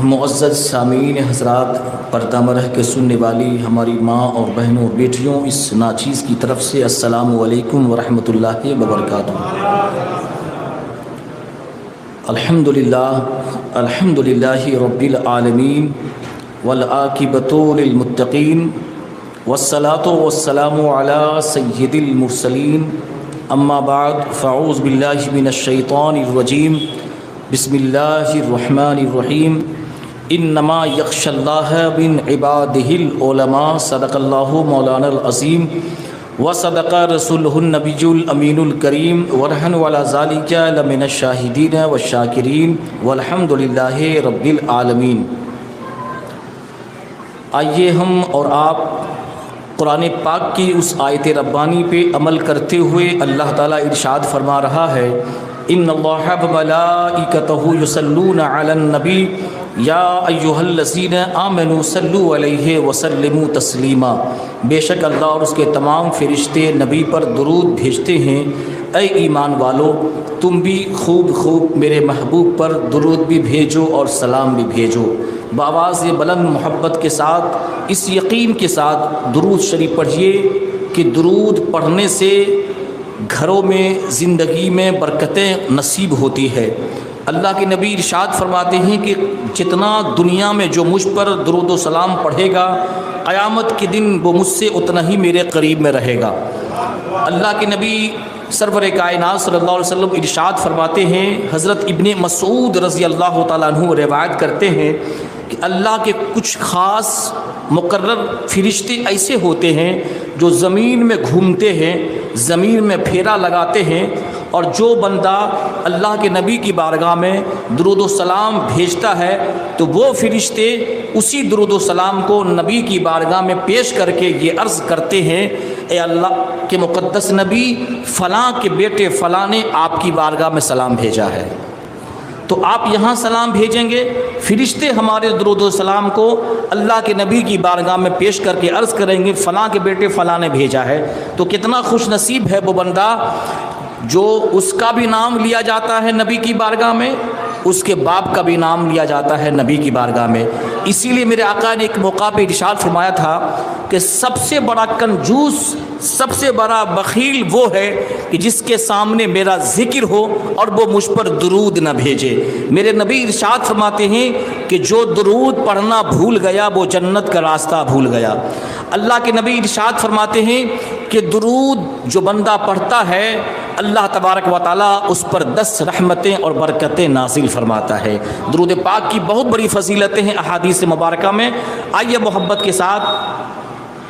معزز سامعین حضرات، پردہ مرح کے سننے والی ہماری ماں اور بہنوں اور بیٹیوں، اس ناچیز کی طرف سے السلام علیکم ورحمۃ اللہ وبرکاتہ۔ الحمدللہ رب العالمین والعاقبۃ للمتقین والصلاۃ والسلام علی سید المرسلین، اما بعد فاعوذ باللہ من الشیطان الرجیم، بسم اللہ الرحمن الرحیم، انما یخشی اللہ من عبادہ العلماء، صدق اللہ مولانا العظیم وصدق رسولہ النبی الامین الکریم، ونحن علی ذلک لمن الشاہدین والشاکرین والحمد للہ رب العالمین۔ آئیے ہم اور آپ قرآن پاک کی اس آیت ربانی پہ عمل کرتے ہوئے اللہ تعالیٰ ارشاد فرما رہا ہے، ان اللہ وملائکتہ یصلون علی النبی یا ایھا الذین آمنوا صلوا علیہ وسلموا تسلیما، بے شک اللہ اور اس کے تمام فرشتے نبی پر درود بھیجتے ہیں، اے ایمان والو تم بھی خوب خوب میرے محبوب پر درود بھی بھیجو اور سلام بھی بھیجو۔ بآواز بلند محبت کے ساتھ اس یقین کے ساتھ درود شریف پڑھیے کہ درود پڑھنے سے گھروں میں زندگی میں برکتیں نصیب ہوتی ہے۔ اللہ کے نبی ارشاد فرماتے ہیں کہ جتنا دنیا میں جو مجھ پر درود و سلام پڑھے گا، قیامت کے دن وہ مجھ سے اتنا ہی میرے قریب میں رہے گا۔ اللہ کے نبی سرور کائنات صلی اللہ علیہ وسلم ارشاد فرماتے ہیں، حضرت ابن مسعود رضی اللہ تعالیٰ عنہ روایت کرتے ہیں کہ اللہ کے کچھ خاص مقرر فرشتے ایسے ہوتے ہیں جو زمین میں گھومتے ہیں، زمین میں پھیرا لگاتے ہیں، اور جو بندہ اللہ کے نبی کی بارگاہ میں درود و سلام بھیجتا ہے تو وہ فرشتے اسی درود و سلام کو نبی کی بارگاہ میں پیش کر کے یہ عرض کرتے ہیں، اے اللہ کے مقدس نبی، فلاں کے بیٹے فلاں نے آپ کی بارگاہ میں سلام بھیجا ہے، تو آپ یہاں سلام بھیجیں گے۔ فرشتے ہمارے درود و سلام کو اللہ کے نبی کی بارگاہ میں پیش کر کے عرض کریں گے، فلاں کے بیٹے فلاں نے بھیجا ہے۔ تو کتنا خوش نصیب ہے وہ بندہ جو اس کا بھی نام لیا جاتا ہے نبی کی بارگاہ میں، اس کے باپ کا بھی نام لیا جاتا ہے نبی کی بارگاہ میں۔ اسی لیے میرے آقا نے ایک موقع پہ ارشاد فرمایا تھا کہ سب سے بڑا کنجوس، سب سے بڑا بخیل وہ ہے کہ جس کے سامنے میرا ذکر ہو اور وہ مجھ پر درود نہ بھیجے۔ میرے نبی ارشاد فرماتے ہیں کہ جو درود پڑھنا بھول گیا وہ جنت کا راستہ بھول گیا۔ اللہ کے نبی ارشاد فرماتے ہیں کہ درود جو بندہ پڑھتا ہے اللہ تبارک و تعالیٰ اس پر 10 رحمتیں اور برکتیں نازل فرماتا ہے۔ درود پاک کی بہت بڑی فضیلتیں ہیں احادیث مبارکہ میں۔ آئیے محبت کے ساتھ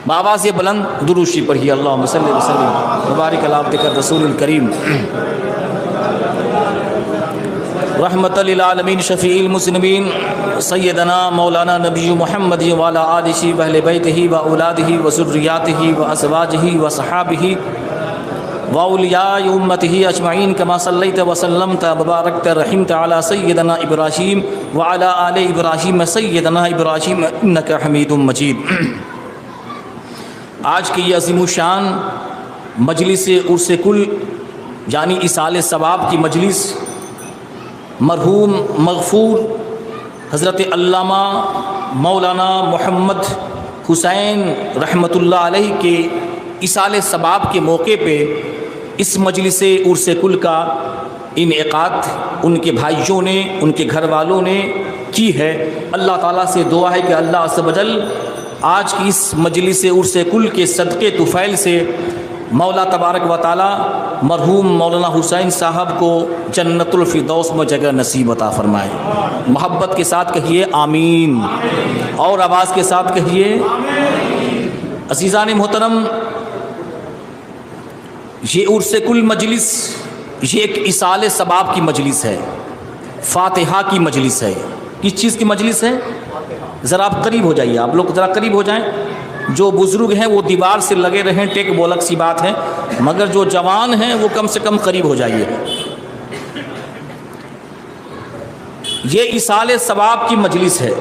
بآواز بلند درود شریف پڑھیے، اللہم صلی وسلم مبارک علی عبدک الرسول الکریم، رحمۃ للعالمین شفیع المذنبین سیدنا مولانا نبی محمد وعلی آلہ واہل بیتہ واولادہ وذریاتہ وازواجہ وصحابہ واولیاء امتہ اجمعین، کما صلیت وسلمت وبارکت رحمت علی سیدنا ابراہیم وعلی آل ابراہیم سیدنا ابراہیم انک حمید مجید۔ آج کی یہ عظیم الشان مجلس عرس کل یعنی ایصال ثواب کی مجلس مرحوم مغفور حضرت علامہ مولانا محمد حسین رحمۃ اللہ علیہ کے ایصال ثواب کے موقع پہ اس مجلس عرس کل کا انعقاد ان کے بھائیوں نے، ان کے گھر والوں نے کی ہے۔ اللہ تعالیٰ سے دعا ہے کہ اللہ عز و جل آج کی اس مجلس عرس کل کے صدقے طفیل سے مولا تبارک و تعالیٰ مرحوم مولانا حسین صاحب کو جنت الفردوس میں جگہ نصیب عطا فرمائے۔ محبت کے ساتھ کہیے آمین، اور آواز کے ساتھ کہیے عزیزان محترم، یہ عرس کل مجلس یہ ایک ایصال ثواب کی مجلس ہے، فاتحہ کی مجلس ہے۔ کس چیز کی مجلس ہے؟ ذرا آپ قریب ہو جائیے، آپ لوگ ذرا قریب ہو جائیں۔ جو بزرگ ہیں وہ دیوار سے لگے رہیں، ٹیک بولک سی بات ہے، مگر جو جوان ہیں وہ کم سے کم قریب ہو جائیے۔ یہ ایصال ثواب کی مجلس ہے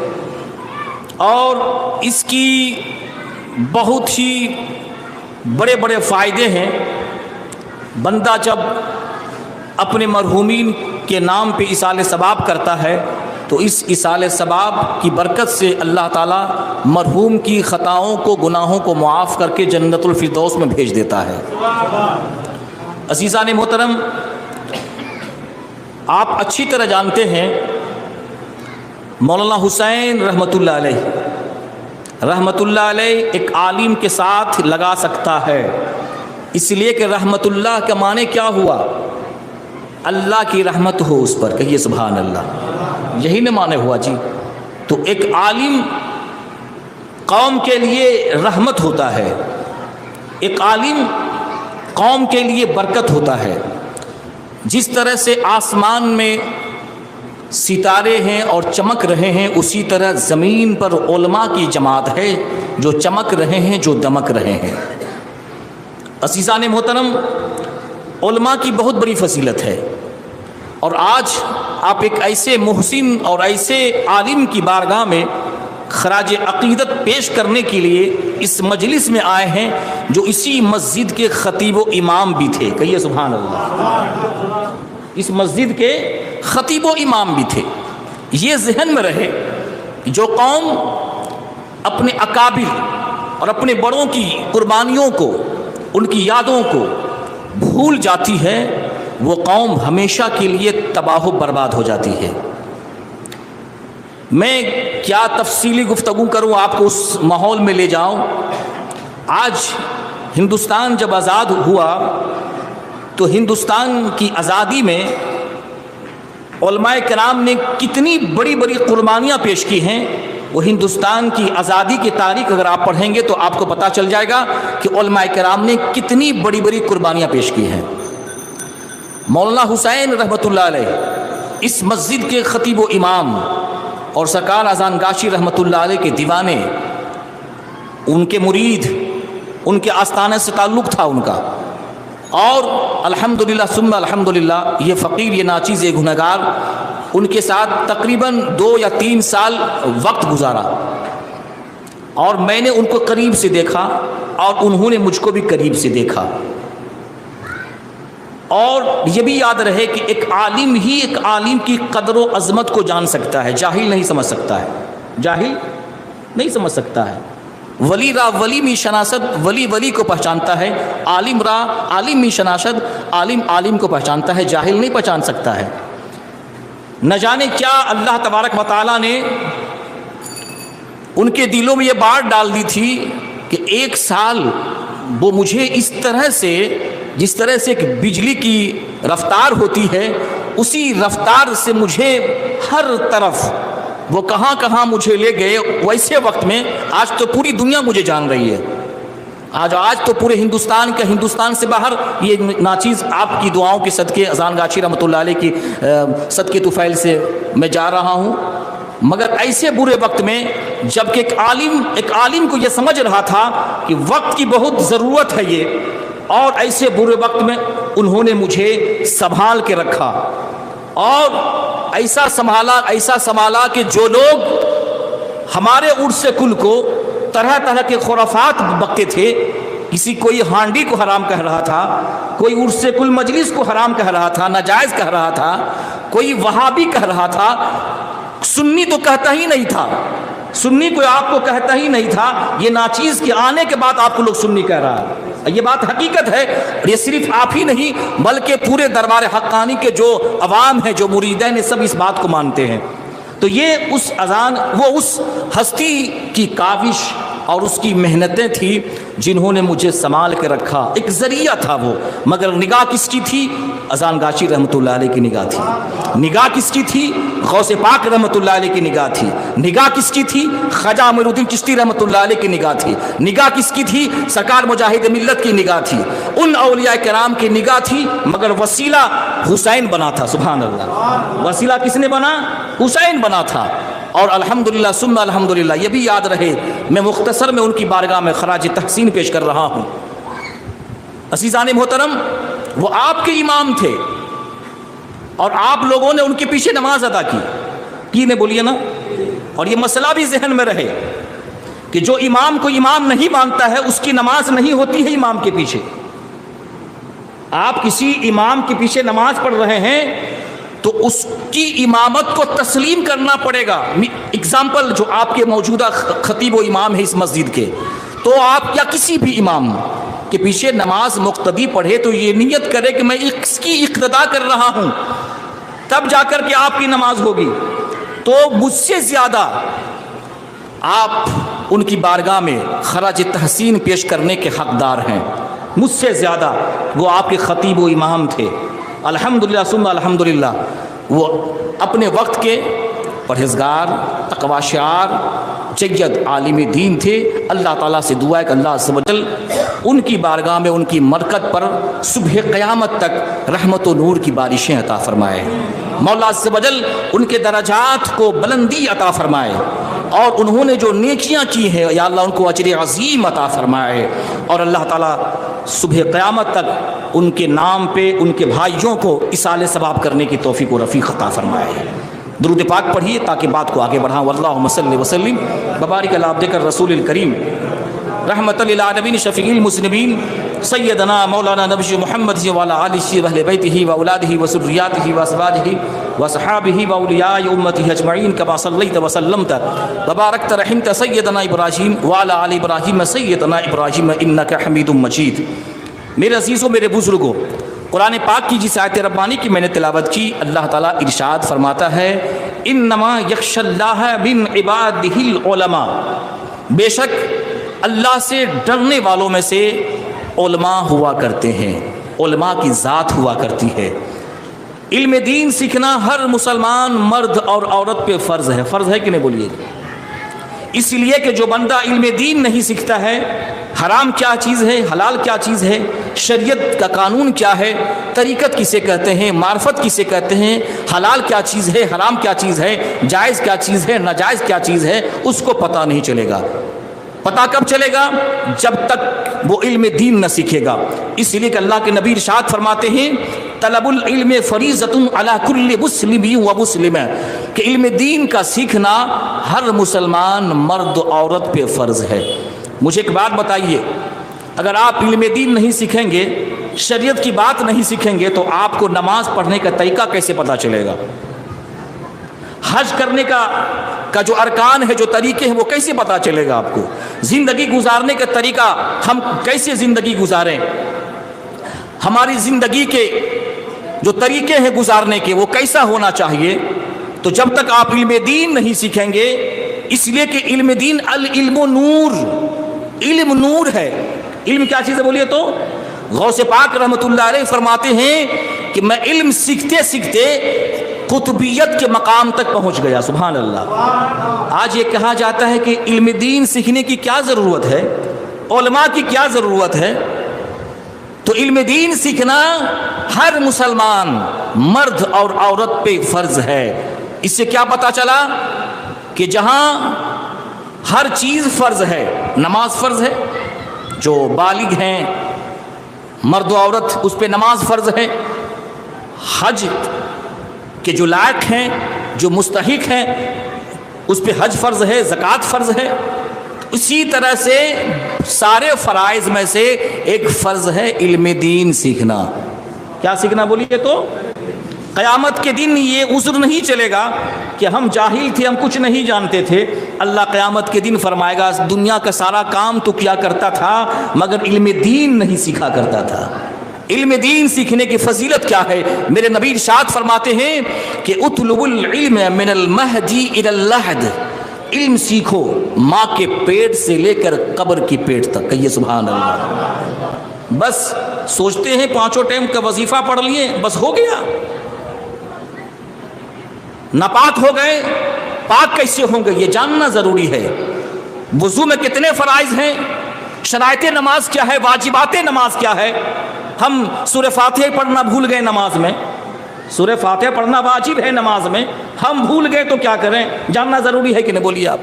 اور اس کی بہت ہی بڑے بڑے فائدے ہیں۔ بندہ جب اپنے مرحومین کے نام پہ ایصال ثواب کرتا ہے تو اس ایصال ثواب کی برکت سے اللہ تعالیٰ مرحوم کی خطاؤں کو گناہوں کو معاف کر کے جنت الفردوس میں بھیج دیتا ہے۔ عزیزان محترم، آپ اچھی طرح جانتے ہیں مولانا حسین رحمۃ اللہ علیہ ایک عالم کے ساتھ لگا سکتا ہے، اس لیے کہ رحمت اللہ کا معنی کیا ہوا؟ اللہ کی رحمت ہو اس پر، کہیے سبحان اللہ، یہی نہ معنی ہوا جی۔ تو ایک عالم قوم کے لیے رحمت ہوتا ہے، ایک عالم قوم کے لیے برکت ہوتا ہے۔ جس طرح سے آسمان میں ستارے ہیں اور چمک رہے ہیں، اسی طرح زمین پر علماء کی جماعت ہے جو چمک رہے ہیں، جو دمک رہے ہیں۔ عزیزان محترم، علماء کی بہت بڑی فضیلت ہے، اور آج آپ ایک ایسے محسن اور ایسے عالم کی بارگاہ میں خراج عقیدت پیش کرنے کے لیے اس مجلس میں آئے ہیں جو اسی مسجد کے خطیب و امام بھی تھے، کہیے سبحان اللہ، اس مسجد کے خطیب و امام بھی تھے۔ یہ ذہن میں رہے، جو قوم اپنے اکابر اور اپنے بڑوں کی قربانیوں کو، ان کی یادوں کو بھول جاتی ہے، وہ قوم ہمیشہ کے لیے تباہ و برباد ہو جاتی ہے۔ میں کیا تفصیلی گفتگو کروں، آپ کو اس ماحول میں لے جاؤں۔ آج ہندوستان جب آزاد ہوا تو ہندوستان کی آزادی میں علماء کرام نے کتنی بڑی بڑی قربانیاں پیش کی ہیں۔ وہ ہندوستان کی آزادی کی تاریخ اگر آپ پڑھیں گے تو آپ کو پتہ چل جائے گا کہ علماء کرام نے کتنی بڑی بڑی قربانیاں پیش کی ہیں۔ مولانا حسین رحمۃ اللہ علیہ اس مسجد کے خطیب و امام اور سرکار اذان گاشی رحمۃ اللہ علیہ کے دیوانے، ان کے مرید، ان کے آستانے سے تعلق تھا ان کا، اور الحمدللہ ثم الحمدللہ یہ فقیر، یہ ناچیز، یہ گنہگار، ان کے ساتھ تقریباً 2 یا 3 سال وقت گزارا، اور میں نے ان کو قریب سے دیکھا اور انہوں نے مجھ کو بھی قریب سے دیکھا۔ اور یہ بھی یاد رہے کہ ایک عالم ہی ایک عالم کی قدر و عظمت کو جان سکتا ہے، جاہل نہیں سمجھ سکتا ہے، جاہل نہیں سمجھ سکتا ہے۔ ولی را ولی می شناسد، ولی ولی کو پہچانتا ہے، عالم را عالم می شناسد، عالم عالم کو پہچانتا ہے، جاہل نہیں پہچان سکتا ہے۔ نہ جانے کیا اللہ تبارک و تعالیٰ نے ان کے دلوں میں یہ بات ڈال دی تھی کہ 1 سال وہ مجھے اس طرح سے، جس طرح سے ایک بجلی کی رفتار ہوتی ہے، اسی رفتار سے مجھے ہر طرف وہ کہاں کہاں مجھے لے گئے۔ ویسے وقت میں آج تو پوری دنیا مجھے جان رہی ہے، آج تو پورے ہندوستان کا، ہندوستان سے باہر یہ ناچیز آپ کی دعاؤں کے صدقے، اذان گاشی رحمۃ اللہ علیہ کی صدقے طفیل سے میں جا رہا ہوں۔ مگر ایسے برے وقت میں جب کہ ایک عالم کو یہ سمجھ رہا تھا کہ وقت کی بہت ضرورت ہے یہ، اور ایسے برے وقت میں انہوں نے مجھے سنبھال کے رکھا، اور ایسا سنبھالا کہ جو لوگ ہمارے عرس کل کو طرح طرح کے خرافات بکتے تھے، کوئی ہانڈی کو حرام کہہ رہا تھا، کوئی عرس کل مجلس کو حرام کہہ رہا تھا، ناجائز کہہ رہا تھا، کوئی وہابی کہہ رہا تھا، سنی تو کہتا ہی نہیں تھا، سنی کوئی آپ کو کہتا ہی نہیں تھا، یہ ناچیز کے آنے کے بعد آپ کو لوگ سنی کہہ رہا ہے۔ یہ بات حقیقت ہے، یہ صرف آپ ہی نہیں بلکہ پورے دربار حقانی کے جو عوام ہیں، جو مریدین، سب اس بات کو مانتے ہیں۔ تو یہ وہ اس ہستی کی کاوش اور اس کی محنتیں تھی جنہوں نے مجھے سنبھال کے رکھا۔ ایک ذریعہ تھا وہ، مگر نگاہ کس کی تھی؟ اذان گاشی رحمۃ اللہ علیہ کی نگاہ تھی۔ نگاہ کس کی تھی؟ غوث پاک رحمۃ اللہ علیہ کی نگاہ تھی۔ نگاہ کس کی تھی؟ خواجہ امیر الدین چشتی رحمۃ اللہ علیہ کی نگاہ تھی۔ نگاہ کس کی تھی؟ سرکار مجاہد ملت کی نگاہ تھی، ان اولیاء کرام کی نگاہ تھی، مگر وسیلہ حسین بنا تھا۔ سبحان اللہ، وسیلہ کس نے بنا؟ حسین بنا تھا۔ اور الحمدللہ ثم الحمدللہ یہ بھی یاد رہے، میں مختصر میں ان کی بارگاہ میں خراج تحسین پیش کر رہا ہوں۔ عزیزان محترم، وہ آپ کے امام تھے اور آپ لوگوں نے ان کے پیچھے نماز ادا کی نے بولیے نا۔ اور یہ مسئلہ بھی ذہن میں رہے کہ جو امام کو امام نہیں مانتا ہے اس کی نماز نہیں ہوتی ہے امام کے پیچھے۔ آپ کسی امام کے پیچھے نماز پڑھ رہے ہیں تو اس کی امامت کو تسلیم کرنا پڑے گا. اگزامپل جو آپ کے موجودہ خطیب و امام ہے اس مسجد کے، تو آپ یا کسی بھی امام کے پیچھے نماز مقتدی پڑھے تو یہ نیت کرے کہ میں اس کی اقتدا کر رہا ہوں، تب جا کر کے آپ کی نماز ہوگی. تو مجھ سے زیادہ آپ ان کی بارگاہ میں خراج تحسین پیش کرنے کے حقدار ہیں. مجھ سے زیادہ وہ آپ کے خطیب و امام تھے، الحمدللہ ثم الحمدللہ. وہ اپنے وقت کے پرہیزگار، تقوی شعار، جید عالم دین تھے. اللہ تعالیٰ سے دعا ہے کہ اللہ عز و جل ان کی بارگاہ میں ان کی مرکت پر صبح قیامت تک رحمت و نور کی بارشیں عطا فرمائے. مولا عز و جل ان کے درجات کو بلندی عطا فرمائے، اور انہوں نے جو نیکیاں کی ہیں یا اللہ ان کو اجر عظیم عطا فرمائے، اور اللہ تعالیٰ صبح قیامت تک ان کے نام پہ ان کے بھائیوں کو اصال ثواب کرنے کی توفیق و رفیق عطا فرمائے. درود پاک پڑھیے تاکہ بات کو آگے بڑھاؤں. اللہم صلی وسلم وبارک علی عبدک الرسول الکریم رحمۃ للعالمین شفیع المذنبین سیدنا مولانا نبی محمد وعلی آلہ و اہل بیتہ و اولادہ و ذریاتہ و ازواجہ و صحابہ و اولیاء امتہ اجمعین کما صلیت وسلمت وبارکت رحمت سیدنا ابراہیم وعلی آل ابراہیم سیدنا ابراہیم انک حمید مجید. میرے عزیزوں، میرے بزرگوں، قرآن پاک کی جس آیت ربانی کی میں نے تلاوت کی، اللہ تعالیٰ ارشاد فرماتا ہے انما یخشی اللہ من عبادہ العلماء، بے شک اللہ سے ڈرنے والوں میں سے علماء ہوا کرتے ہیں، علماء کی ذات ہوا کرتی ہے. علم دین سیکھنا ہر مسلمان مرد اور عورت پہ فرض ہے. فرض ہے کہ نہیں بولیے؟ اس لیے کہ جو بندہ علم دین نہیں سیکھتا ہے، حرام کیا چیز ہے، حلال کیا چیز ہے، شریعت کا قانون کیا ہے، طریقت کسے کہتے ہیں، معرفت کسے کہتے ہیں، حلال کیا چیز ہے، حرام کیا چیز ہے، جائز کیا چیز ہے، ناجائز کیا چیز ہے، اس کو پتہ نہیں چلے گا. پتہ کب چلے گا؟ جب تک وہ علم دین نہ سیکھے گا. اس لیے کہ اللہ کے نبی ارشاد فرماتے ہیں طلب العلم فریضۃ علی کل مسلم و مسلمہ، کہ علم دین کا سیکھنا ہر مسلمان مرد و عورت پہ فرض ہے. مجھے ایک بات بتائیے، اگر آپ علم دین نہیں سیکھیں گے، شریعت کی بات نہیں سیکھیں گے، تو آپ کو نماز پڑھنے کا طریقہ کیسے پتہ چلے گا؟ حج کرنے کا جو ارکان ہے، جو طریقے ہیں، وہ کیسے پتہ چلے گا آپ کو؟ زندگی گزارنے کا طریقہ، ہم کیسے زندگی گزاریں، ہماری زندگی کے جو طریقے ہیں گزارنے کے، وہ کیسا ہونا چاہیے؟ تو جب تک آپ علم دین نہیں سیکھیں گے، اس لیے کہ علم دین العلم نور، علم نور ہے. علم کیا چیز ہے بولیے تو؟ غوث پاک رحمۃ اللہ علیہ فرماتے ہیں کہ میں علم سیکھتے سیکھتے قطبیت کے مقام تک پہنچ گیا. سبحان اللہ. آج یہ کہا جاتا ہے کہ علم دین سیکھنے کی کیا ضرورت ہے، علماء کی کیا ضرورت ہے؟ تو علم دین سیکھنا ہر مسلمان مرد اور عورت پہ فرض ہے. اس سے کیا پتہ چلا کہ جہاں ہر چیز فرض ہے، نماز فرض ہے، جو بالغ ہیں مرد و عورت اس پہ نماز فرض ہے، حج کے جو لائق ہیں، جو مستحق ہیں، اس پہ حج فرض ہے، زکوٰۃ فرض ہے. اسی طرح سے سارے فرائض میں سے ایک فرض ہے علم دین سیکھنا. کیا سیکھنا بولیے تو؟ قیامت کے دن یہ عذر نہیں چلے گا کہ ہم جاہل تھے، ہم کچھ نہیں جانتے تھے. اللہ قیامت کے دن فرمائے گا دنیا کا سارا کام تو کیا کرتا تھا مگر علم دین نہیں سیکھا کرتا تھا. علم دین سیکھنے کی فضیلت کیا ہے؟ میرے نبی ارشاد فرماتے ہیں کہ اطلب العلم من المہدی الی اللحد، علم سیکھو ماں کے پیٹ سے لے کر قبر کی پیٹ تک. کہیے سبحان اللہ. بس سوچتے ہیں پانچوں ٹائم کا وظیفہ پڑھ لیے بس ہو گیا، ناپاک ہو گئے. پاک کیسے ہوں گے یہ جاننا ضروری ہے. وضو میں کتنے فرائض ہیں، شرائط نماز کیا ہے، واجبات نماز کیا ہے. ہم سورہ فاتحہ پڑھنا بھول گئے نماز میں، سورہ فاتحہ پڑھنا واجب ہے نماز میں، ہم بھول گئے تو کیا کریں؟ جاننا ضروری ہے کہ نہیں بولیے آپ.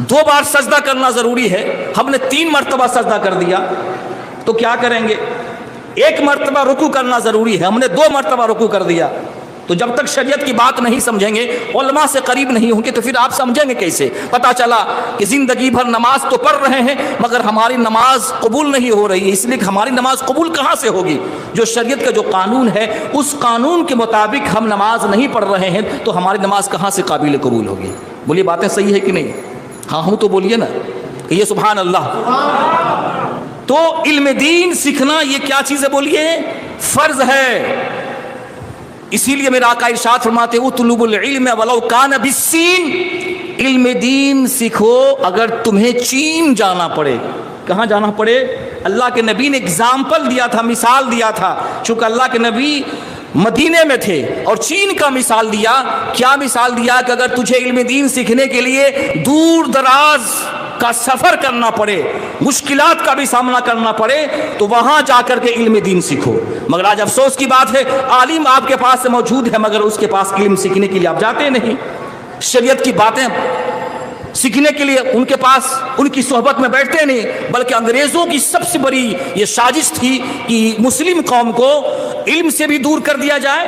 2 بار سجدہ کرنا ضروری ہے، ہم نے 3 مرتبہ سجدہ کر دیا تو کیا کریں گے؟ 1 مرتبہ رکوع کرنا ضروری ہے، ہم نے 2 مرتبہ رکوع کر دیا تو جب تک شریعت کی بات نہیں سمجھیں گے، علماء سے قریب نہیں ہوں گے، تو پھر آپ سمجھیں گے کیسے؟ پتہ چلا کہ زندگی بھر نماز تو پڑھ رہے ہیں مگر ہماری نماز قبول نہیں ہو رہی ہے، اس لیے کہ ہماری نماز قبول کہاں سے ہوگی؟ جو شریعت کا جو قانون ہے اس قانون کے مطابق ہم نماز نہیں پڑھ رہے ہیں تو ہماری نماز کہاں سے قابل قبول ہوگی؟ بولیے باتیں صحیح ہے کہ نہیں؟ ہاں ہوں تو بولیے نا کہ یہ سبحان اللہ۔ تو علم دین سیکھنا یہ کیا چیز ہے؟ بولیے فرض ہے۔ اسی لیے میرا آقا ارشاد فرماتے اطلب العلم ولو کان بالسین، علم دین سیکھو اگر تمہیں چین جانا پڑے۔ کہاں جانا پڑے؟ اللہ کے نبی نے اگزامپل دیا تھا، مثال دیا تھا، چونکہ اللہ کے نبی مدینے میں تھے اور چین کا مثال دیا۔ کیا مثال دیا؟ کہ اگر تجھے علم دین سیکھنے کے لیے دور دراز کا سفر کرنا پڑے، مشکلات کا بھی سامنا کرنا پڑے، تو وہاں جا کر کے علم دین سیکھو۔ مگر آج افسوس کی بات ہے عالم آپ کے پاس موجود ہے مگر اس کے پاس علم سیکھنے کے لیے آپ جاتے نہیں، شریعت کی باتیں سیکھنے کے لیے ان کے پاس ان کی صحبت میں بیٹھتے نہیں، بلکہ انگریزوں کی سب سے بڑی یہ سازش تھی کہ مسلم قوم کو علم سے بھی دور کر دیا جائے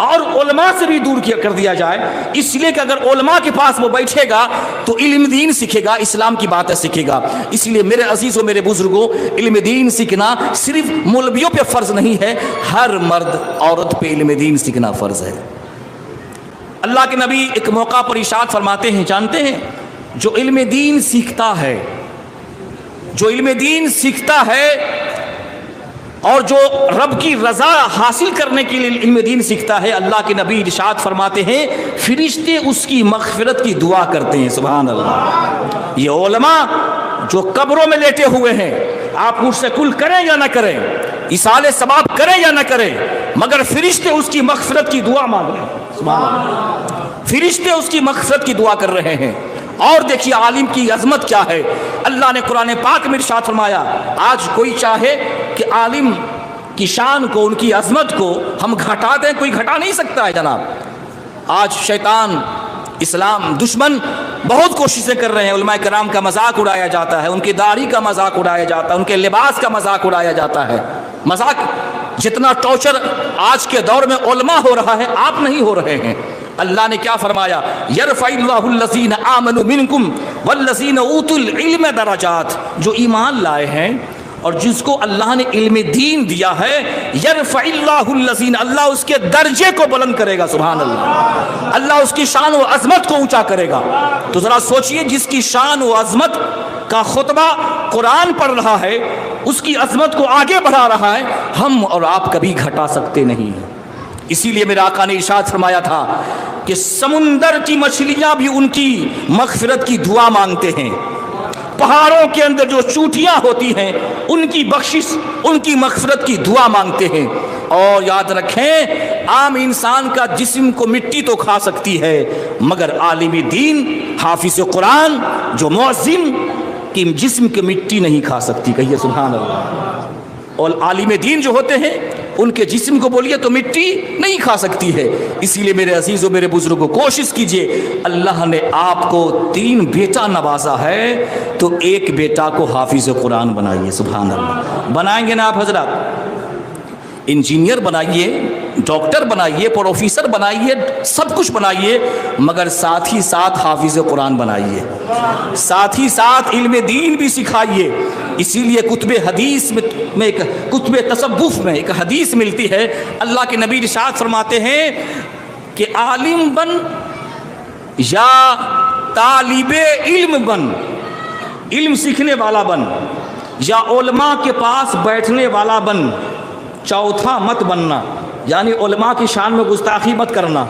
اور علماء سے بھی دور کر دیا جائے، اس لیے کہ اگر علماء کے پاس وہ بیٹھے گا تو علم دین سیکھے گا، اسلام کی باتیں سیکھے گا۔ اس لیے میرے عزیزوں میرے بزرگوں، علم دین سیکھنا صرف مولویوں پہ فرض نہیں ہے، ہر مرد عورت پہ علم دین سیکھنا فرض ہے۔ اللہ کے نبی ایک موقع پر ارشاد فرماتے ہیں، جانتے ہیں جو علم دین سیکھتا ہے، جو علم دین سیکھتا ہے اور جو رب کی رضا حاصل کرنے کے لیے علم دین سیکھتا ہے، اللہ کے نبی ارشاد فرماتے ہیں فرشتے اس کی مغفرت کی دعا کرتے ہیں۔ سبحان اللہ۔ یہ علماء جو قبروں میں لیٹے ہوئے ہیں، آپ مجھ سے کل کریں یا نہ کریں، ایصال ثواب کریں یا نہ کریں، مگر فرشتے اس کی مغفرت کی دعا مانگ رہے ہیں۔ سبحان اللہ۔ فرشتے اس کی مغفرت کی دعا کر رہے ہیں۔ اور دیکھیے عالم کی عظمت کیا ہے، اللہ نے قرآن پاک میں ارشاد فرمایا، آج کوئی چاہے کہ عالم کی شان کو، ان کی عظمت کو ہم گھٹا دیں، کوئی گھٹا نہیں سکتا ہے جناب۔ آج شیطان، اسلام دشمن بہت کوششیں کر رہے ہیں، علماء کرام کا مذاق اڑایا جاتا ہے، ان کی داڑھی کا مذاق اڑایا جاتا ہے، ان کے لباس کا مذاق اڑایا جاتا ہے۔ مذاق جتنا ٹارچر آج کے دور میں علماء ہو رہا ہے، آپ نہیں ہو رہے ہیں۔ اللہ نے کیا فرمایا؟ یرفع اللہ الذین آمنوا منکم والذین اوتوا العلم درجات، جو ایمان لائے ہیں اور جس کو اللہ نے علم دین دیا ہے، یرفع اللہ الذین، اللہ اس کے درجے کو بلند کرے گا۔ سبحان اللہ۔ اللہ اس کی شان و عظمت کو اونچا کرے گا۔ تو ذرا سوچئے، جس کی شان و عظمت کا خطبہ قرآن پڑھ رہا ہے، اس کی عظمت کو آگے بڑھا رہا ہے، ہم اور آپ کبھی گھٹا سکتے نہیں ہیں۔ اسی لیے میرے آقا نے ارشاد فرمایا تھا کہ سمندر کی مچھلیاں بھی ان کی مغفرت کی دعا مانگتے ہیں، پہاڑوں کے اندر جو چوٹیاں ہوتی ہیں ان کی بخشش، ان کی مغفرت کی دعا مانگتے ہیں۔ اور یاد رکھیں، عام انسان کا جسم کو مٹی تو کھا سکتی ہے مگر عالم دین، حافظ قرآن، جو مؤذن کی جسم کی مٹی نہیں کھا سکتی۔ کہیے سبحان اللہ۔ اور عالم دین جو ہوتے ہیں ان کے جسم کو بولیے تو مٹی نہیں کھا سکتی ہے۔ اسی لیے میرے عزیزوں میرے بزرگوں، کوشش کیجئے، اللہ نے آپ کو 3 بیٹا نوازا ہے تو ایک بیٹا کو حافظ قرآن بنائیے۔ سبحان اللہ۔ بنائیں گے نا آپ حضرات؟ انجینئر بنائیے، ڈاکٹر بنائیے، پروفیسر بنائیے، سب کچھ بنائیے، مگر ساتھ ہی ساتھ حافظ قرآن بنائیے، ساتھ ہی ساتھ علم دین بھی سکھائیے۔ اسی لیے کتب حدیث میں ایک کتب تصوف میں ایک حدیث ملتی ہے، اللہ کے نبی ارشاد فرماتے ہیں کہ عالم بن یا طالب علم بن، علم سیکھنے والا بن یا علماء کے پاس بیٹھنے والا بن، چوتھا مت بننا، یعنی علماء کی شان میں گستاخی مت کرنا،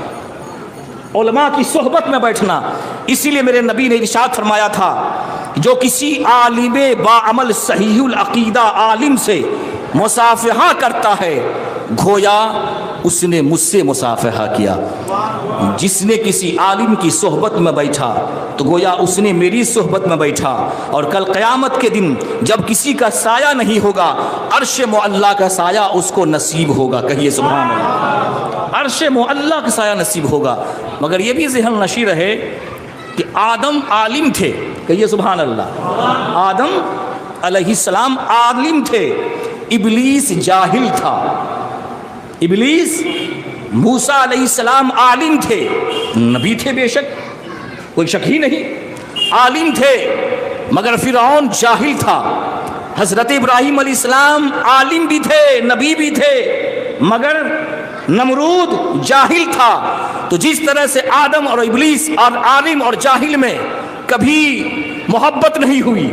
علماء کی صحبت میں بیٹھنا۔ اسی لیے میرے نبی نے ارشاد فرمایا تھا جو کسی عالم باعمل صحیح العقیدہ عالم سے مصافحہ کرتا ہے گویا اس نے مجھ سے مصافحہ کیا، جس نے کسی عالم کی صحبت میں بیٹھا تو گویا اس نے میری صحبت میں بیٹھا، اور کل قیامت کے دن جب کسی کا سایہ نہیں ہوگا، عرش معلیٰ کا سایہ اس کو نصیب ہوگا۔ کہیے سبحان اللہ۔ عرش معلیٰ کا سایہ نصیب ہوگا۔ مگر یہ بھی ذہن نشی رہے کہ آدم عالم تھے۔ کہیے سبحان اللہ۔ آدم علیہ السلام عالم تھے، ابلیس جاہل تھا، ابلیس موسیٰ علیہ السلام عالم تھے، نبی تھے بے شک، کوئی شک ہی نہیں، عالم تھے، مگر فرعون جاہل تھا۔ حضرت ابراہیم علیہ السلام عالم بھی تھے، نبی بھی تھے، مگر نمرود جاہل تھا۔ تو جس طرح سے آدم اور ابلیس اور عالم اور جاہل میں کبھی محبت نہیں ہوئی،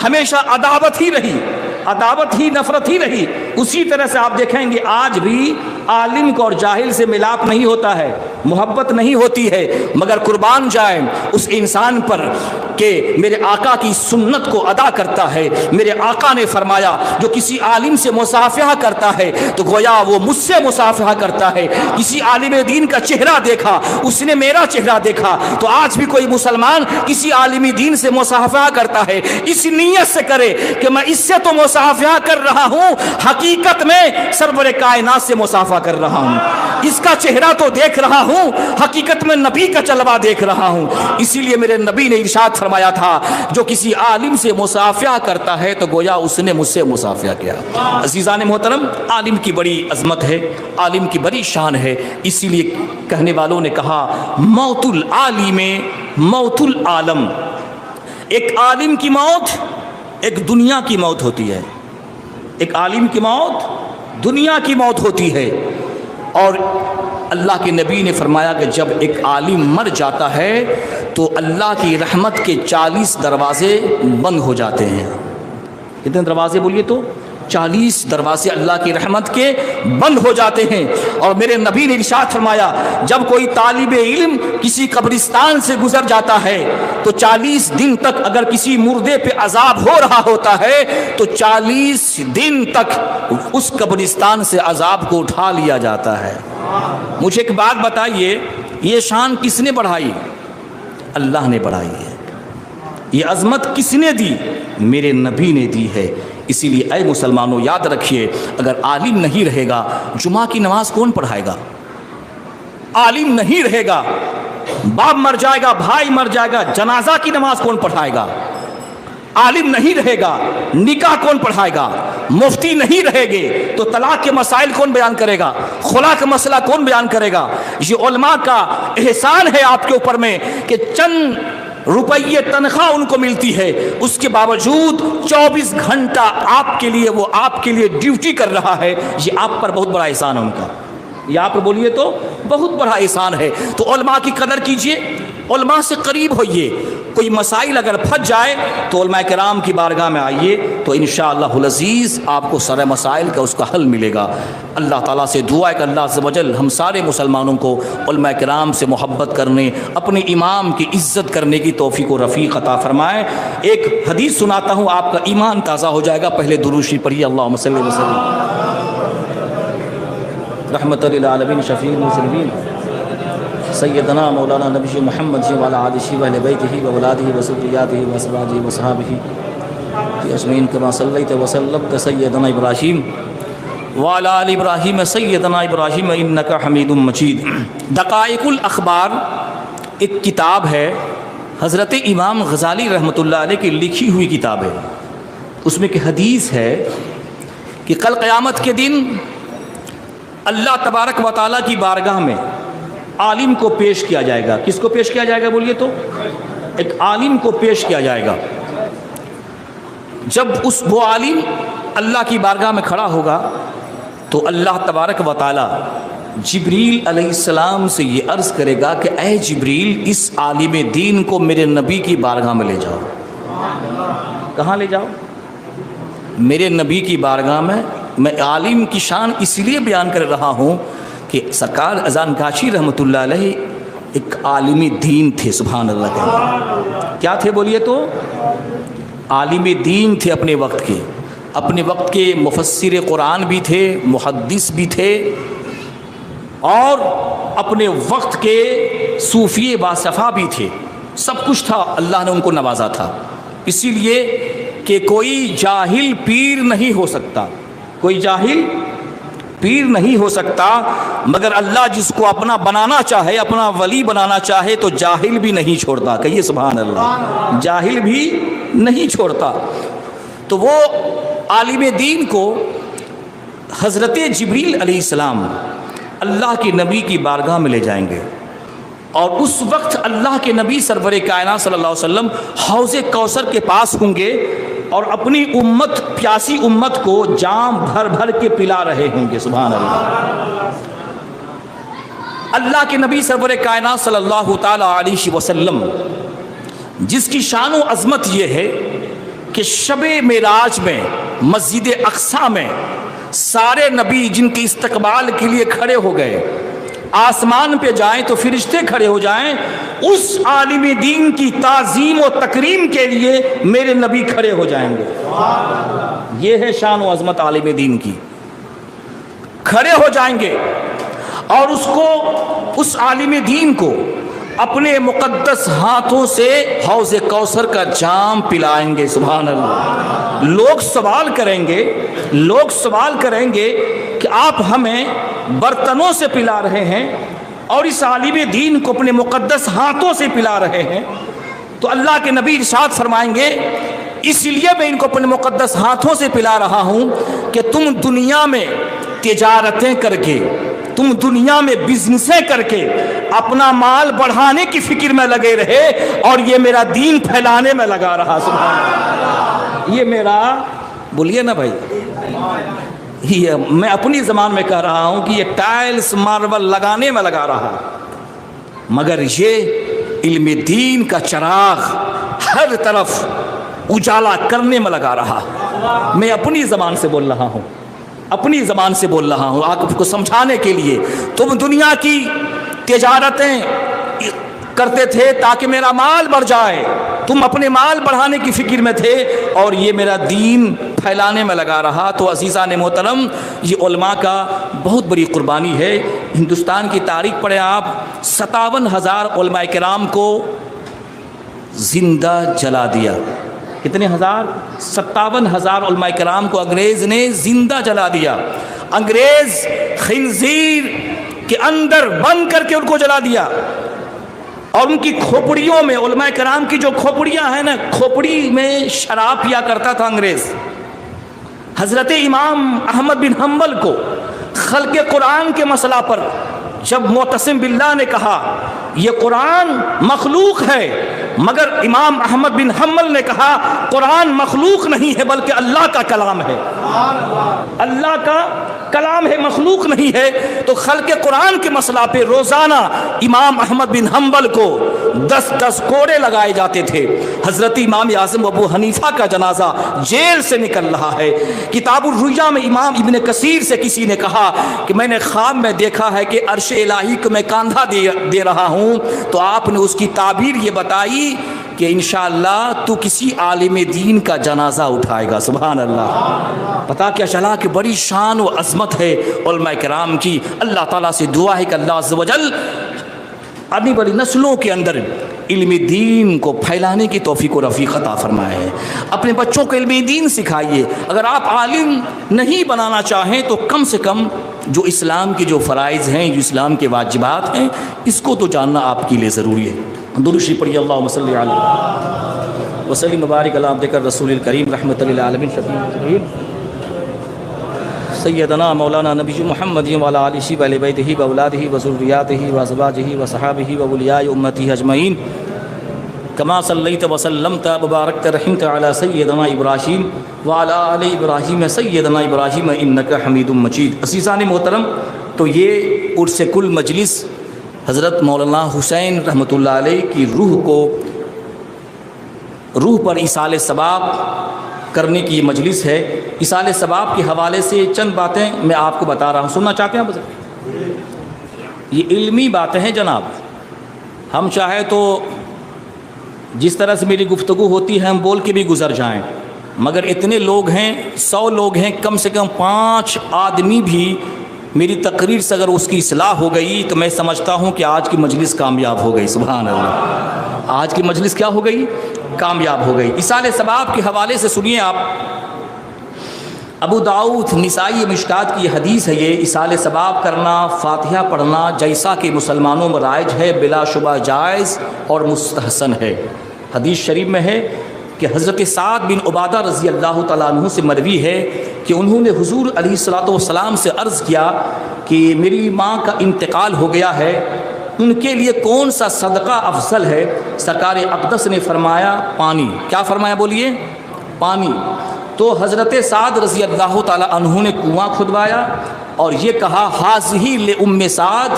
ہمیشہ عداوت ہی رہی، عداوت ہی نفرت ہی رہی، اسی طرح سے آپ دیکھیں گے آج بھی عالم کو اور جاہل سے ملاپ نہیں ہوتا ہے، محبت نہیں ہوتی ہے۔ مگر قربان جائیں اس انسان پر کہ میرے آقا کی سنت کو ادا کرتا ہے۔ میرے آقا نے فرمایا جو کسی عالم سے مصافحہ کرتا ہے تو گویا وہ مجھ سے مصافحہ کرتا ہے۔ کسی عالم دین کا چہرہ دیکھا، اس نے میرا چہرہ دیکھا۔ تو آج بھی کوئی مسلمان کسی عالم دین سے مصافحہ کرتا ہے، اس نیت سے کرے کہ میں اس سے تو مصافحہ کر رہا ہوں، حقیقت میں سرور کائنات سے مصافحہ کر رہا ہوں، اس کا چہرہ تو دیکھ رہا ہوں، حقیقت میں نبی کا جلوہ دیکھ رہا ہوں۔ اسی لیے میرے نبی نے ارشاد فرمایا تھا جو کسی عالم سے مصافحہ کرتا ہے تو گویا اس نے مجھ سے مصافحہ کیا۔ عزیزان محترم، عالم کی بڑی عظمت ہے، عالم کی بڑی شان ہے۔ اسی لیے کہنے والوں نے کہا موت العالم موت العالم، ایک عالم کی موت ایک دنیا کی موت ہوتی ہے، ایک عالم کی موت دنیا کی موت ہوتی ہے۔ اور اللہ کے نبی نے فرمایا کہ جب ایک عالم مر جاتا ہے تو اللہ کی رحمت کے 40 دروازے بند ہو جاتے ہیں۔ کتنے دروازے بولیے تو 40 دروازے اللہ کی رحمت کے بند ہو جاتے ہیں۔ اور میرے نبی نے ارشاد فرمایا جب کوئی طالب علم کسی قبرستان سے گزر جاتا ہے تو 40 دن تک اگر کسی مردے پہ عذاب ہو رہا ہوتا ہے تو 40 دن تک اس قبرستان سے عذاب کو اٹھا لیا جاتا ہے۔ مجھے ایک بات بتائیے، یہ شان کس نے بڑھائی؟ اللہ نے بڑھائی ہے۔ یہ عظمت کس نے دی؟ میرے نبی نے دی ہے۔ اسی لیے اے مسلمانوں یاد رکھیے، اگر عالم نہیں رہے گا جمعہ کی نماز کون پڑھائے گا؟ عالم نہیں رہے گا، باپ مر جائے گا، بھائی مر جائے گا، جنازہ کی نماز کون پڑھائے گا؟ عالم نہیں رہے گا، نکاح کون پڑھائے گا؟ مفتی نہیں رہے گے تو طلاق کے مسائل کون بیان کرے گا؟ خلا کا مسئلہ کون بیان کرے گا؟ یہ علماء کا احسان ہے آپ کے اوپر میں کہ چند روپیے تنخواہ ان کو ملتی ہے، اس کے باوجود 24 گھنٹہ آپ کے لیے وہ آپ کے لیے ڈیوٹی کر رہا ہے۔ یہ آپ پر بہت بڑا احسان ہے ان کا، یہ آپ بولیے تو بہت بڑا احسان ہے۔ تو علماء کی قدر کیجئے، علماء سے قریب ہوئیے۔ کوئی مسائل اگر پھنس جائے تو علماء کرام کی بارگاہ میں آئیے تو انشاءاللہ العزیز آپ کو سارے مسائل کا اس کا حل ملے گا۔ اللہ تعالیٰ سے دعا ہے کہ اللہ عز و جل ہم سارے مسلمانوں کو علماء کرام سے محبت کرنے، اپنے امام کی عزت کرنے کی توفیق و رفیق عطا فرمائے۔ ایک حدیث سناتا ہوں، آپ کا ایمان تازہ ہو جائے گا۔ پہلے درود شریف پڑھیے، اللہم صلی وسلم رحمت للعالمین شفیع المذنبین سیدنا مولانا نبی محمد جی وعلی آلہ و اہل بیتہ و اولادہ و ذریاتہ و ازواجہ و صحابہ اجمعین کما صلیت وسلمت سیدنا ابراہیم وعلی آل ابراہیم سیدنا ابراہیم انک حمید مجید۔ دقائق الاخبار ایک کتاب ہے، حضرت امام غزالی رحمۃ اللہ علیہ کی لکھی ہوئی کتاب ہے۔ اس میں ایک حدیث ہے کہ کل قیامت کے دن اللہ تبارک و تعالیٰ کی بارگاہ میں عالم کو پیش کیا جائے گا۔ کس کو پیش کیا جائے گا بولیے تو؟ ایک عالم کو پیش کیا جائے گا۔ جب وہ عالم اللہ کی بارگاہ میں کھڑا ہوگا تو اللہ تبارک و تعالیٰ جبریل علیہ السلام سے یہ عرض کرے گا کہ اے جبریل اس عالم دین کو میرے نبی کی بارگاہ میں لے جاؤ۔ کہاں لے جاؤ؟ میرے نبی کی بارگاہ میں۔ میں عالم کی شان اس لیے بیان کر رہا ہوں کہ سرکار اذان کاشی رحمۃ اللہ علیہ ایک عالم دین تھے۔ سبحان اللہ کہتے کیا تھے بولیے تو؟ عالم دین تھے اپنے وقت کے، اپنے وقت کے مفسر قرآن بھی تھے، محدث بھی تھے، اور اپنے وقت کے صوفی باصفا بھی تھے۔ سب کچھ تھا، اللہ نے ان کو نوازا تھا۔ اسی لیے کہ کوئی جاہل پیر نہیں ہو سکتا، کوئی جاہل پیر نہیں ہو سکتا، مگر اللہ جس کو اپنا بنانا چاہے، اپنا ولی بنانا چاہے تو جاہل بھی نہیں چھوڑتا۔ کہیے سبحان اللہ، جاہل بھی نہیں چھوڑتا۔ تو وہ عالم دین کو حضرت جبریل علیہ السلام اللہ کے نبی کی بارگاہ میں لے جائیں گے، اور اس وقت اللہ کے نبی سرور کائنات صلی اللہ علیہ وسلم حوض کوثر کے پاس ہوں گے اور اپنی امت، پیاسی امت کو جام بھر بھر کے پلا رہے ہوں گے۔ سبحان اللہ۔ اللہ کے نبی سرور کائنات صلی اللہ تعالی علیہ وسلم جس کی شان و عظمت یہ ہے کہ شب معراج میں مسجد اقصی میں سارے نبی جن کے استقبال کے لیے کھڑے ہو گئے، آسمان پہ جائیں تو فرشتے کھڑے ہو جائیں، اس عالم دین کی تعظیم و تکریم کے لیے میرے نبی کھڑے ہو جائیں گے۔ یہ ہے شان و عظمت عالم دین کی، کھڑے ہو جائیں گے اور اس عالم دین کو اپنے مقدس ہاتھوں سے حوض کوثر کا جام پلائیں گے۔ سبحان اللہ۔ لوگ سوال کریں گے کہ آپ ہمیں برتنوں سے پلا رہے ہیں اور اس عالم دین کو اپنے مقدس ہاتھوں سے پلا رہے ہیں، تو اللہ کے نبی ارشاد فرمائیں گے اس لیے میں ان کو اپنے مقدس ہاتھوں سے پلا رہا ہوں کہ تم دنیا میں تجارتیں کر کے، تم دنیا میں بزنسیں کر کے اپنا مال بڑھانے کی فکر میں لگے رہے اور یہ میرا دین پھیلانے میں لگا رہا۔ سبحان اللہ۔ یہ میرا، بولیے نا بھائی، میں اپنی زبان میں کہہ رہا ہوں کہ یہ ٹائلز ماربل لگانے میں لگا رہا، مگر یہ علم دین کا چراغ ہر طرف اجالا کرنے میں لگا رہا۔ میں اپنی زبان سے بول رہا ہوں، آپ کو سمجھانے کے لیے۔ تم دنیا کی تجارتیں کرتے تھے تاکہ میرا مال بڑھ جائے، تم اپنے مال بڑھانے کی فکر میں تھے اور یہ میرا دین پھیلانے میں لگا رہا۔ تو عزیزان محترم، یہ علماء کا بہت بڑی قربانی ہے۔ ہندوستان کی تاریخ پڑھیں آپ، 57,000 علماء کرام کو زندہ جلا دیا۔ کتنے ہزار؟ 57,000 علماء کرام کو انگریز نے زندہ جلا دیا۔ انگریز خنزیر کے اندر بند کر کے ان کو جلا دیا، اور ان کی کھوپڑیوں میں، علماء کرام کی جو کھوپڑیاں ہیں نا، کھوپڑی میں شراب پیا کرتا تھا انگریز۔ حضرت امام احمد بن حنبل کو خلق قرآن کے مسئلہ پر جب معتصم باللہ نے کہا یہ قرآن مخلوق ہے، مگر امام احمد بن حنبل نے کہا قرآن مخلوق نہیں ہے بلکہ اللہ کا کلام ہے، اللہ کا کلام ہے، مخلوق نہیں ہے۔ تو خلق قرآن کے مسئلہ پہ روزانہ امام احمد بن حنبل کو 10 کوڑے لگائے جاتے تھے۔ حضرت امام اعظم ابو حنیفہ کا جنازہ جیل سے نکل رہا ہے۔ کتاب الرؤیا میں امام ابن کثیر سے کسی نے کہا کہ میں نے خواب میں دیکھا ہے کہ عرش الہی کو میں کاندھا دے رہا ہوں، تو آپ نے اس کی تعبیر یہ بتائی کہ انشاءاللہ تو کسی عالم دین کا جنازہ اٹھائے گا۔ سبحان اللہ۔ پتا کیا چلا کہ بڑی شان و عظمت ہے علماء کرام کی۔ اللہ تعالیٰ سے دعا ہے کہ اللہ عز و جل آنے والی نسلوں کے اندر علم دین کو پھیلانے کی توفیق و رفیق عطا فرمائے۔ اپنے بچوں کو علم دین سکھائیے۔ اگر آپ عالم نہیں بنانا چاہیں تو کم سے کم جو اسلام کے جو فرائض ہیں، جو اسلام کے واجبات ہیں، اس کو تو جاننا آپ کے لیے ضروری ہے۔ درود شریف پڑھیے، اللہم صلی علیہ وسلم مبارک علی عبدک الرسول الکریم رحمۃ للعالمین شفیع المذنبین سیدنا مولانا نبی محمد وعلی آلہ وآلہ بیتہ واولادہ وذریاتہ وازواجہ وصحابہ واولیاء امتہ اجمعین کما صلیت وسلمت وبارکت رحمت علی سیدنا ابراہیم وعلی آل ابراہیم سیدنا ابراہیم انک حمید مجید۔ عزیزان محترم، تو یہ عرس کل مجلس حضرت مولانا حسین رحمۃ اللہ علیہ کی روح پر ایصال ثواب کرنے کی یہ مجلس ہے۔ ایصال ثواب کے حوالے سے چند باتیں میں آپ کو بتا رہا ہوں، سننا چاہتے ہیں آپ؟ یہ علمی باتیں ہیں جناب، ہم چاہے تو جس طرح سے میری گفتگو ہوتی ہے ہم بول کے بھی گزر جائیں، مگر اتنے لوگ ہیں، 100 لوگ ہیں، کم سے کم 5 آدمی بھی میری تقریر سے اگر اس کی اصلاح ہو گئی تو میں سمجھتا ہوں کہ آج کی مجلس کامیاب ہو گئی۔ سبحان اللہ، آج کی مجلس کیا ہو گئی؟ کامیاب ہو گئی۔ ایصال ثواب کے حوالے سے سنیے آپ، ابو داؤد، نسائی، مشکات کی حدیث ہے یہ، ایصال ثواب کرنا، فاتحہ پڑھنا جیسا کہ مسلمانوں میں رائج ہے، بلا شبہ جائز اور مستحسن ہے۔ حدیث شریف میں ہے کہ حضرت سعد بن عبادہ رضی اللہ تعالیٰ عنہ سے مروی ہے کہ انہوں نے حضور علیہ الصلوۃ والسلام سے عرض کیا کہ میری ماں کا انتقال ہو گیا ہے، ان کے لیے کون سا صدقہ افضل ہے؟ سرکار اقدس نے فرمایا پانی۔ کیا فرمایا بولیے؟ پانی۔ تو حضرت سعد رضی اللہ تعالیٰ عنہ نے کنواں کھدوایا اور یہ کہا حاذہ لأم سعد،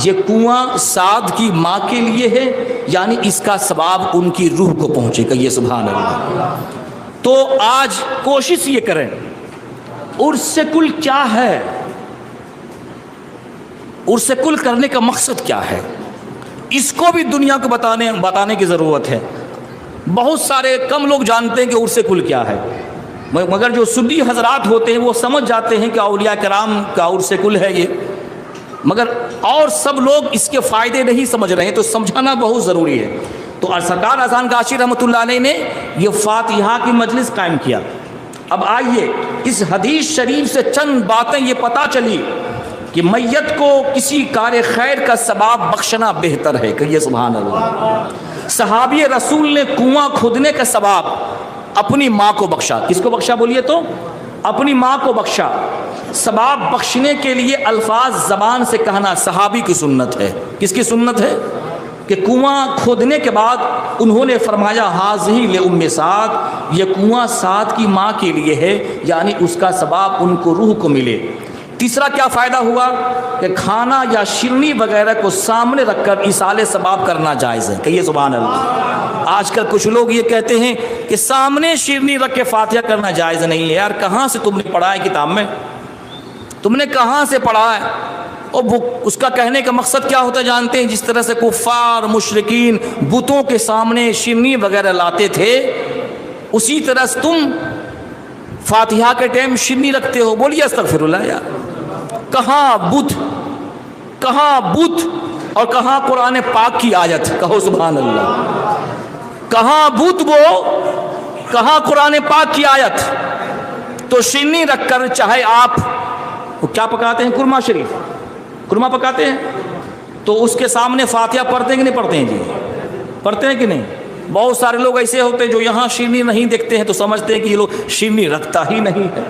یہ کنواں سعد کی ماں کے لیے ہے، یعنی اس کا ثواب ان کی روح کو پہنچے گا۔ یہ سبحان اللہ۔ تو آج کوشش یہ کریں، عرس کل کیا ہے؟ عرس کل کرنے کا مقصد کیا ہے؟ اس کو بھی دنیا کو بتانے کی ضرورت ہے۔ بہت سارے کم لوگ جانتے ہیں کہ عرس کل کیا ہے، مگر جو سنی حضرات ہوتے ہیں وہ سمجھ جاتے ہیں کہ اولیاء کرام کا عرس کل ہے یہ، مگر اور سب لوگ اس کے فائدے نہیں سمجھ رہے ہیں، تو سمجھانا بہت ضروری ہے۔ تو سرکار اذان گاشی رحمۃ اللہ علیہ نے یہ فاتحہ کی مجلس قائم کیا۔ اب آئیے اس حدیث شریف سے چند باتیں یہ پتہ چلی کہ میت کو کسی کار خیر کا ثواب بخشنا بہتر ہے، کہیے سبحان اللہ۔ صحابی رسول نے کنواں کھودنے کا ثواب اپنی ماں کو بخشا۔ کس کو بخشا بولیے تو؟ اپنی ماں کو بخشا۔ ثواب بخشنے کے لیے الفاظ زبان سے کہنا صحابی کی سنت ہے۔ کس کی سنت ہے؟ کہ کنواں کھودنے کے بعد انہوں نے فرمایا حاذہ لأم سعد، یہ کنواں سعد کی ماں کے لیے ہے، یعنی اس کا ثواب ان کو روح کو ملے۔ تیسرا کیا فائدہ ہوا کہ کھانا یا شیرنی وغیرہ کو سامنے رکھ کر ایصال ثواب کرنا جائز ہے، کہیے سبحان اللہ۔ آج کل کچھ لوگ یہ کہتے ہیں کہ سامنے شیرنی رکھ کے فاتحہ کرنا جائز نہیں ہے۔ یار کہاں سے تم نے پڑھا ہے کتاب میں؟ تم نے کہاں سے پڑھا ہے؟ اور اس کا کہنے کا مقصد کیا ہوتا ہے جانتے ہیں؟ جس طرح سے کفار مشرکین بتوں کے سامنے شیرنی وغیرہ لاتے تھے، اسی طرح سے تم فاتحہ کے ٹائم شیرنی رکھتے ہو۔ بولیے استغفر اللہ یار۔ کہاں بت، کہاں بت اور کہاں قرآن پاک کی آیت؟ کہو سبحان اللہ۔ کہاں بت وہ، کہاں قرآن پاک کی آیت؟ تو شیرنی رکھ کر چاہے آپ وہ کیا پکاتے ہیں، قرمہ شریف، قرمہ پکاتے ہیں، تو اس کے سامنے فاتحہ پڑھتے ہیں کہ نہیں پڑھتے ہیں؟ جی پڑھتے ہیں کہ نہیں؟ بہت سارے لوگ ایسے ہوتے ہیں جو یہاں شیرنی نہیں دیکھتے ہیں تو سمجھتے ہیں کہ یہ لوگ شیرنی رکھتا ہی نہیں ہے،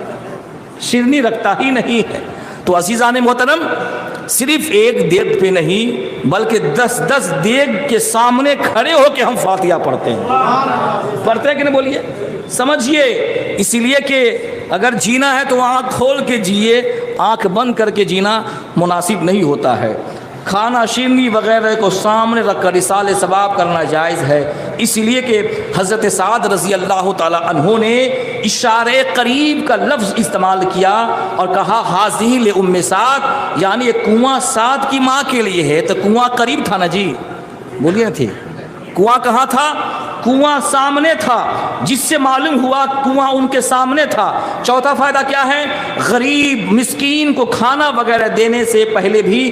شیرنی رکھتا ہی نہیں ہے۔ تو عزیزان محترم، صرف ایک دیگ پہ نہیں بلکہ 10 دیگ کے سامنے کھڑے ہو کے ہم فاتحہ پڑھتے ہیں۔ پڑھتے ہیں کہ نہیں بولیے؟ سمجھیے، اسی لیے کہ اگر جینا ہے تو آنکھ کھول کے جیے، آنکھ بند کر کے جینا مناسب نہیں ہوتا ہے۔ کھانا شیرنی وغیرہ کو سامنے رکھ کر ایصال ثواب کرنا جائز ہے، اس لیے کہ حضرت سعد رضی اللہ تعالی عنہ نے اشارے قریب کا لفظ استعمال کیا اور کہا حاذہ لأم سعد، یعنی یہ کنواں سعد کی ماں کے لیے ہے۔ تو کنواں قریب تھا نا جی، بولیے نا تھی، کنواں کہاں تھا؟ کنواں سامنے تھا، جس سے معلوم ہوا کنواں ان کے سامنے تھا۔ چوتھا فائدہ کیا ہے؟ غریب مسکین کو کھانا وغیرہ دینے سے پہلے بھی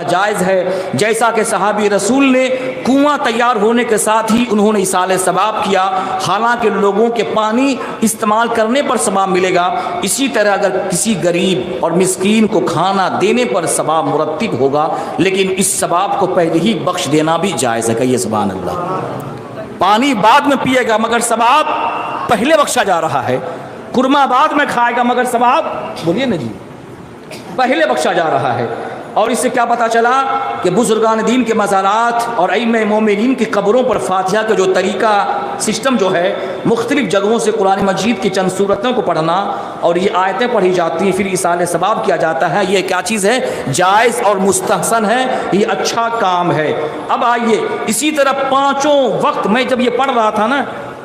جائز ہے، جیسا کہ صحابی رسول نے کنواں تیار ہونے کے ساتھ ہی انہوں نے ایصال ثواب کیا۔ حالانکہ لوگوں کے پانی استعمال کرنے پر ثواب ملے گا، اسی طرح اگر کسی غریب اور مسکین کو کھانا دینے پر ثواب مرتب ہوگا، لیکن اس ثواب کو پہلے ہی بخش دینا بھی جائز ہے، کہیے سبحان اللہ۔ پانی بعد میں پیے گا مگر ثواب پہلے بخشا جا رہا ہے، قرمہ بعد میں کھائے گا مگر ثواب بولیے نا جی پہلے بخشا جا رہا ہے۔ اور اس سے کیا پتہ چلا کہ بزرگان دین کے مزارات اور ائمہ مومنین کی قبروں پر فاتحہ کا جو طریقہ سسٹم جو ہے، مختلف جگہوں سے قرآن مجید کی چند صورتوں کو پڑھنا اور یہ آیتیں پڑھی جاتی ہیں، پھر ایصال ثواب کیا جاتا ہے، یہ کیا چیز ہے؟ جائز اور مستحسن ہے، یہ اچھا کام ہے۔ اب آئیے اسی طرح پانچوں وقت، میں جب یہ پڑھ رہا تھا نا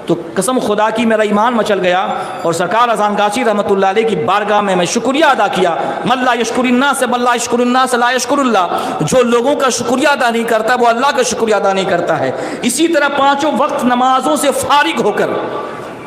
تو قسم خدا کی میرا ایمان مچل گیا اور سرکار اذان گاشی رحمۃ اللہ علیہ کی بارگاہ میں شکریہ ادا کیا۔ من لا یشکر الناس بل لا یشکر الناس لا یشکر اللہ، جو لوگوں کا شکریہ ادا نہیں کرتا وہ اللہ کا شکریہ ادا نہیں کرتا ہے۔ اسی طرح پانچوں وقت نمازوں سے فارغ ہو کر،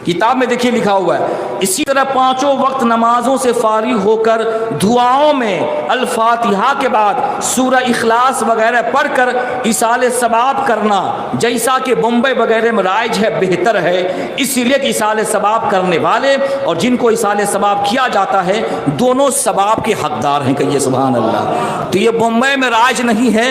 کتاب میں دیکھیے لکھا ہوا ہے، اسی طرح پانچوں وقت نمازوں سے فارغ ہو کر دعاؤں میں الفاتحہ کے بعد سورہ اخلاص وغیرہ پڑھ کر ایصال ثواب کرنا، جیسا کہ بمبئی وغیرہ میں رائج ہے، بہتر ہے، اس لیے کہ ایصال ثواب کرنے والے اور جن کو ایصال ثواب کیا جاتا ہے دونوں ثواب کے حقدار ہیں، کہیے سبحان اللہ۔ تو یہ بمبئی میں رائج نہیں ہے،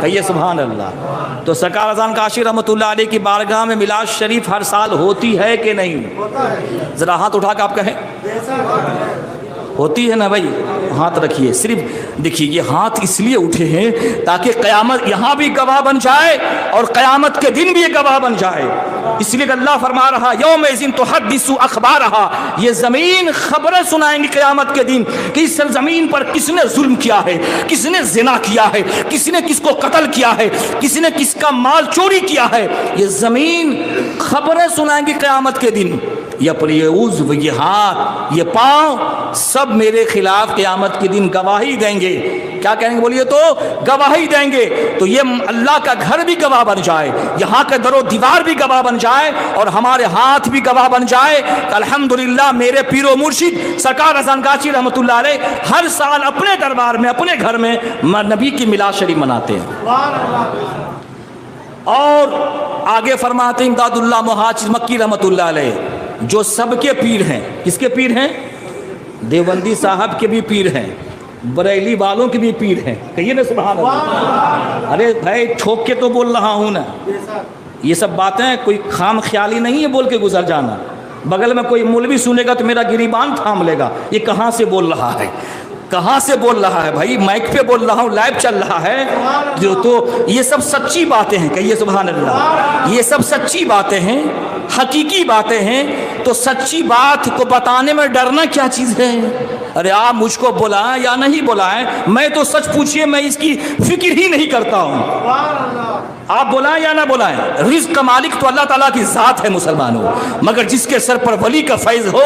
کہیے سبحان اللہ۔ تو سرکار اذان کاشی رحمۃ اللہ علیہ کی بارگاہ میں میلاد شریف ہر سال ہوتی ہے کہ نہیں؟ ذرا ہاتھ اٹھا کے آپ کہیں ہوتی ہے نا بھائی؟ ہاتھ رکھیے۔ صرف دیکھیے یہ ہاتھ اس لیے اٹھے ہیں تاکہ قیامت یہاں بھی گواہ بن جائے اور قیامت کے دن بھی یہ گواہ بن جائے۔ اس لیے کہ اللہ فرما رہا یومئذ تحدث اخبارہا، یہ زمین خبریں سنائیں گی قیامت کے دن کہ اس زمین پر کس نے ظلم کیا ہے، کس نے زنا کیا ہے، کس نے کس کو قتل کیا ہے، کس نے کس کا مال چوری کیا ہے۔ یہ زمین خبریں سنائیں گی قیامت کے دن۔ یہ اپنی یہ عضو، یہ ہاتھ، یہ پاؤں سب میرے خلاف قیامت کے دن گواہی دیں گے۔ کیا کہیں گے بولیے تو؟ گواہی دیں گے۔ تو یہ اللہ کا گھر بھی گواہ بن جائے، یہاں کا در و دیوار بھی گواہ بن جائے، اور ہمارے ہاتھ بھی گواہ بن جائے کہ الحمدللہ میرے پیر و مرشد سرکار اذان گاچی رحمۃ اللہ علیہ ہر سال اپنے دربار میں اپنے گھر میں نبی کی میلاد شریف مناتے ہیں۔ اور آگے فرماتے ہیں امداد اللہ مہاجر مکی رحمۃ اللہ علیہ جو سب کے پیر ہیں۔ کس کے پیر ہیں؟ دیوبندی صاحب کے بھی پیر ہیں، بریلی والوں کے بھی پیر ہیں۔ کہیے نا سبحان اللہ۔ ارے بھائی ٹھوک کے تو بول رہا ہوں نا، یہ سب باتیں کوئی خام خیالی نہیں ہے بول کے گزر جانا۔ بغل میں کوئی مولوی سنے گا تو میرا گریبان تھام لے گا، یہ کہاں سے بول رہا ہے، کہاں سے بول رہا ہے بھائی؟ مائک پہ بول رہا ہوں، لائیو چل رہا ہے جو۔ تو یہ سب سچی باتیں ہیں، کہیے سبحان اللہ۔ یہ سب سچی باتیں ہیں، حقیقی باتیں ہیں۔ تو سچی بات کو بتانے میں ڈرنا کیا چیز ہے؟ ارے آپ مجھ کو بلائیں یا نہیں بلائیں، میں تو سچ پوچھئے میں اس کی فکر ہی نہیں کرتا ہوں۔ آپ بلائیں یا نہ بلائیں، رزق کا مالک تو اللہ تعالیٰ کی ذات ہے مسلمانوں، مگر جس کے سر پر ولی کا فیض ہو،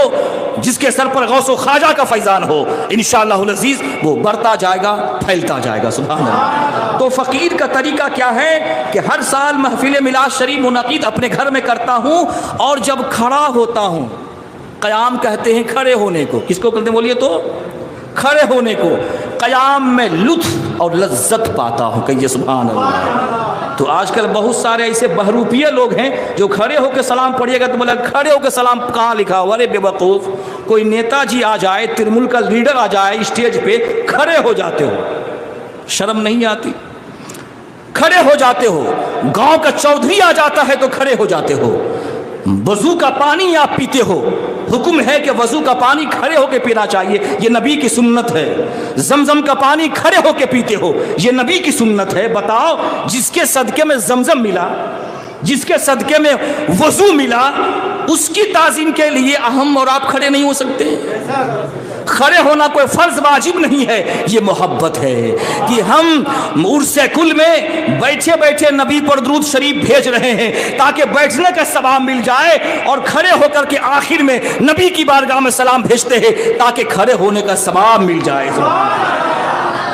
جس کے سر پر غوث و خواجہ کا فیضان ہو، انشاءاللہ العزیز وہ بڑھتا جائے گا، پھیلتا جائے گا۔ سبحان اللہ۔ تو فقیر کا طریقہ کیا ہے کہ ہر سال محفل میلاد شریف منعقد اپنے گھر میں کرتا ہوں، اور جب کھڑا ہوتا ہوں، قیام کہتے ہیں کھڑے ہونے کو، کس کو کہتے ہیں بولیے تو؟ کھڑے ہونے کو۔ قیام میں لطف اور لذت پاتا ہوں، کہیے سبحان اللہ۔ تو آج کل بہت سارے ایسے بہروپیے لوگ ہیں جو کھڑے ہو کے سلام پڑھیے گا تو بولا کھڑے ہو کے سلام کہاں لکھا ہوا؟ ارے بے وقوف، کوئی نیتا جی آ جائے، ترمل کا لیڈر آ جائے اسٹیج پہ، کھڑے ہو جاتے ہو، شرم نہیں آتی؟ کھڑے ہو جاتے ہو۔ گاؤں کا چودھری آ جاتا ہے تو کھڑے ہو جاتے ہو۔ وضو کا پانی آپ پیتے ہو، حکم ہے کہ وضو کا پانی کھڑے ہو کے پینا چاہیے، یہ نبی کی سنت ہے۔ زمزم کا پانی کھڑے ہو کے پیتے ہو، یہ نبی کی سنت ہے۔ بتاؤ جس کے صدقے میں زمزم ملا، جس کے صدقے میں وضو ملا، اس کی تعظیم کے لیے ہم اور آپ کھڑے نہیں ہو سکتے؟ کھڑے ہونا کوئی فرض واجب نہیں ہے، یہ محبت ہے کہ ہم عرس کل میں بیٹھے بیٹھے نبی پر درود شریف بھیج رہے ہیں تاکہ بیٹھنے کا ثواب مل جائے، اور کھڑے ہو کر کے آخر میں نبی کی بارگاہ میں سلام بھیجتے ہیں تاکہ کھڑے ہونے کا ثواب مل جائے۔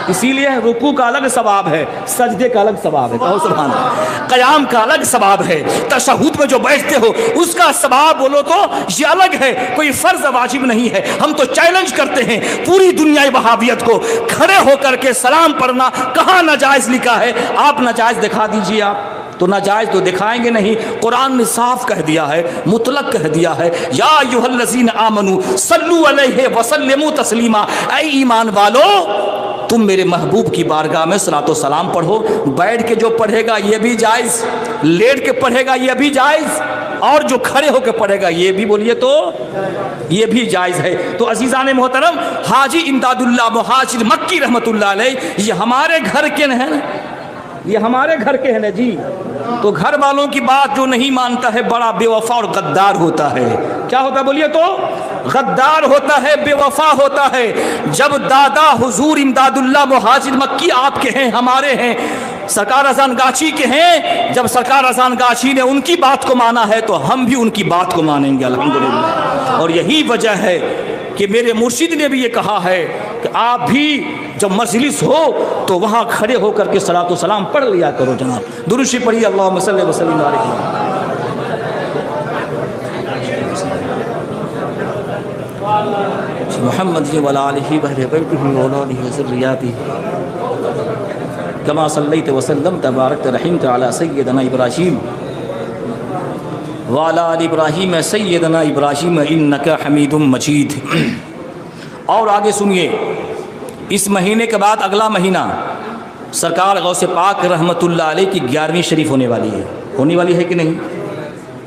اسی لیے رکوع کا الگ ثواب ہے، سجدے کا الگ ثواب ہے، کہو سبحان اللہ۔ قیام کا الگ ثواب ہے، تشہد میں جو بیٹھتے ہو اس کا ثواب بولو تو یہ الگ ہے، کوئی فرض واجب نہیں ہے۔ ہم تو چیلنج کرتے ہیں پوری دنیا وہابیت کو، کھڑے ہو کر کے سلام پڑھنا کہاں ناجائز لکھا ہے؟ آپ ناجائز دکھا دیجئے۔ آپ تو ناجائز تو دکھائیں گے نہیں، قرآن نے صاف کہہ دیا ہے، مطلق کہہ دیا ہے، یا ایھا الذین آمنوا صلوا علیہ وسلموا تسلیما، اے ایمان والو تم میرے محبوب کی بارگاہ میں صلاۃ و سلام پڑھو۔ بیٹھ کے جو پڑھے گا یہ بھی جائز، لیٹ کے پڑھے گا یہ بھی جائز، اور جو کھڑے ہو کے پڑھے گا یہ بھی بولیے تو یہ بھی جائز ہے۔ تو عزیزان محترم، حاجی امداد اللہ مہاجر مکی رحمۃ اللہ علیہ یہ ہمارے گھر کے ہیں، یہ ہمارے گھر کے ہیں نا جی۔ تو گھر والوں کی بات جو نہیں مانتا ہے بڑا بے وفا اور غدار ہوتا ہے۔ کیا ہوتا ہے بولیے تو؟ غدار ہوتا ہے، بے وفا ہوتا ہے۔ جب دادا حضور امداد اللہ مہاجر مکی آپ کے ہیں، ہمارے ہیں، سرکار اذان گاچی کے ہیں، جب سرکار اذان گاچی نے ان کی بات کو مانا ہے تو ہم بھی ان کی بات کو مانیں گے الحمدللہ۔ اور یہی وجہ ہے کہ میرے مرشد نے بھی یہ کہا ہے کہ آپ بھی جب مجلس ہو تو وہاں کھڑے ہو کر کے صلاۃ و سلام پڑھ لیا کرو جناب۔ درود شریف پڑھیے، اللہم صلی وسلم علیہ محمد وعلی آلہ وصحبہ وعلی ذریاتہ کما صلیت وسلمت وبارکت رحمت علی سیدنا ابراہیم وعلی آل ابراہیم سیدنا ابراہیم انک حمید مجید۔ اور آگے سنیے، اس مہینے کے بعد اگلا مہینہ سرکار غوث پاک رحمۃ اللہ علیہ کی 11ویں شریف ہونے والی ہے کہ نہیں؟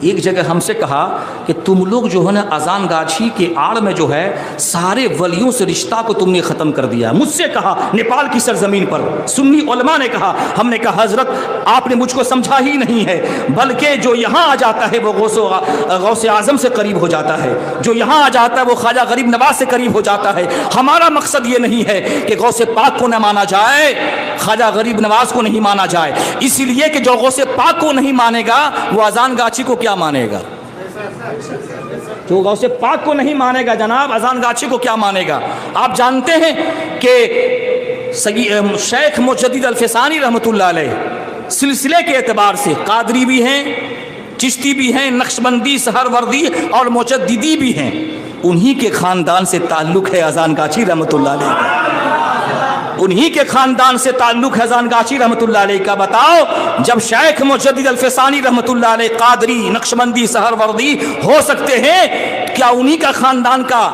ایک جگہ ہم سے کہا کہ تم لوگ جو ہے نا اذان گاچھی کے آڑ میں جو ہے سارے ولیوں سے رشتہ کو تم نے ختم کر دیا. مجھ سے کہا نیپال کی سرزمین پر سنی علماء نے کہا. ہم نے کہا حضرت آپ نے مجھ کو سمجھا ہی نہیں ہے, بلکہ جو یہاں آ جاتا ہے وہ غوث اعظم سے قریب ہو جاتا ہے, جو یہاں آ جاتا ہے وہ خواجہ غریب نواز سے قریب ہو جاتا ہے. ہمارا مقصد یہ نہیں ہے کہ غوث پاک کو نہ مانا جائے, خواجہ غریب نواز کو نہیں مانا جائے, اسی لیے کہ جو غوث پاک کو نہیں مانے گا وہ اذان گاچھی کو کیا مانے گا؟ جو غوث پاک کو نہیں مانے گا جناب اذان گاچھی کو کیا مانے گا؟ آپ جانتے ہیں کہ شیخ مجدد الفسانی رحمۃ اللہ علیہ سلسلے کے اعتبار سے قادری بھی ہیں, چشتی بھی ہیں, نقشبندی, سہروردی اور مجددی بھی ہیں. انہی کے خاندان سے تعلق ہے اذان گاچھی رحمۃ اللہ علیہ, انہی کے خاندان سے تعلق ہے اذان گاچھی رحمۃ اللہ علیہ کا. بتاؤ جب شیخ مجدد الفسانی رحمۃ اللہ علیہ قادری, نقشبندی, سہروردی ہو سکتے ہیں, کیا انہی کا خاندان کا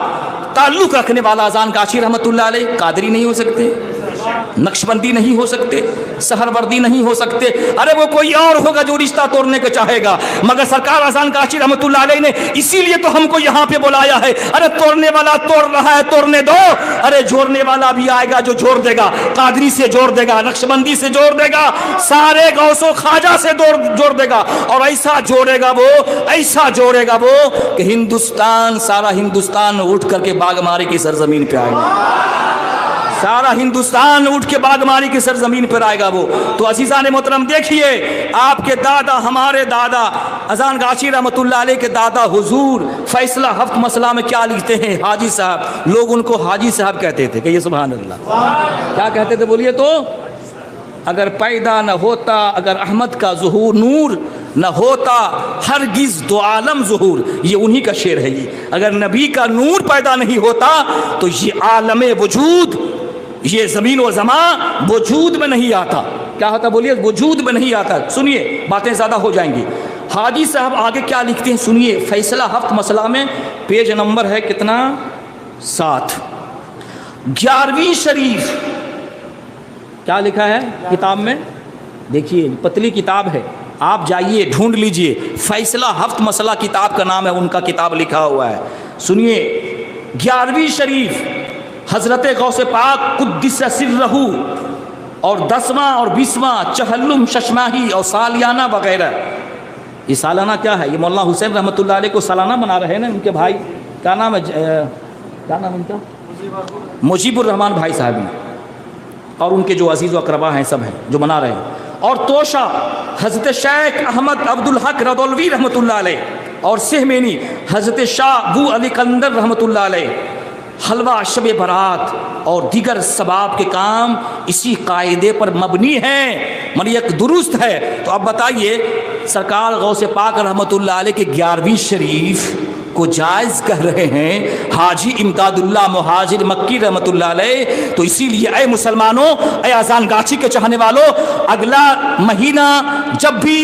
تعلق رکھنے والا اذان گاچھی رحمۃ اللہ علیہ قادری نہیں ہو سکتے, نقشبندی نہیں ہو سکتے, سہروردی نہیں ہو سکتے؟ ارے وہ کوئی اور ہوگا جو رشتہ توڑنے کو چاہے گا, مگر سرکار اذان گاچھی رحمۃ اللہ علیہ نے اسی لیے تو ہم کو یہاں پہ بلایا ہے. ارے توڑنے والا توڑ رہا ہے, توڑنے دو. ارے جوڑنے والا بھی آئے گا جو جوڑ دے گا, قادری سے جوڑ دے گا, نقشبندی سے جوڑ دے گا, سارے غوث و خواجہ سے جوڑ دے گا, اور ایسا جوڑے گا وہ, ایسا جوڑے گا وہ کہ ہندوستان, سارا ہندوستان اٹھ کر کے باغماری کی سرزمین پہ آئے گا, سارا ہندوستان اٹھ کے باغماری کی سرزمین پر آئے گا وہ. تو عزیزان محترم دیکھیے, آپ کے دادا, ہمارے دادا اذان گاچھی رحمۃ اللہ علیہ کے دادا حضور فیصلہ ہفت مسئلہ میں کیا لکھتے ہیں؟ حاجی صاحب, لوگ ان کو حاجی صاحب کہتے تھے. کہ یہ سبحان اللہ کیا کہتے تھے بولیے تو؟ اگر پیدا نہ ہوتا, اگر احمد کا ظہور نور نہ ہوتا, ہرگز دو عالم ظہور. یہ انہی کا شعر ہے. یہ اگر نبی کا نور پیدا نہیں ہوتا تو یہ عالم وجود, یہ زمین و زمان وجود میں نہیں آتا. کیا ہوتا بولیے؟ وجود میں نہیں آتا. سنیے, باتیں زیادہ ہو جائیں گی. حاجی صاحب آگے کیا لکھتے ہیں سنیے, فیصلہ ہفت مسئلہ میں پیج نمبر ہے کتنا؟ 7. 11ویں شریف کیا لکھا ہے کتاب میں؟ دیکھیے پتلی کتاب ہے, آپ جائیے ڈھونڈ لیجئے. فیصلہ ہفت مسئلہ کتاب کا نام ہے, ان کا کتاب لکھا ہوا ہے. سنیے 11ویں شریف حضرت غوث پاک قدس سرہ اور 10واں اور 20واں چہلم ششماہی اور سالیانہ وغیرہ. یہ سالانہ کیا ہے؟ یہ مولانا حسین رحمۃ اللہ علیہ کو سالانہ منا رہے ہیں نا. ان کے بھائی کیا نام ہے, کیا نام ان کا؟ مجیب الرحمان بھائی صاحب, اور ان کے جو عزیز و اقربا ہیں سب ہیں جو منا رہے ہیں. اور توشہ حضرت شیخ احمد عبدالحق رضولوی رحمۃ اللہ علیہ, اور سہمینی حضرت شاہ بو علی قلندر رحمۃ اللہ علیہ. حلوہ شب برات اور دیگر ثواب کے کام اسی قاعدے پر مبنی ہیں, یک درست ہے. تو اب بتائیے سرکار غوث پاک رحمۃ اللہ علیہ کے 11ویں شریف کو جائز کہہ رہے ہیں حاجی امداد اللہ مہاجر مکی رحمۃ اللہ علیہ. تو اسی لیے اے مسلمانوں, اے اذان گاچھی کے چاہنے والوں, اگلا مہینہ جب بھی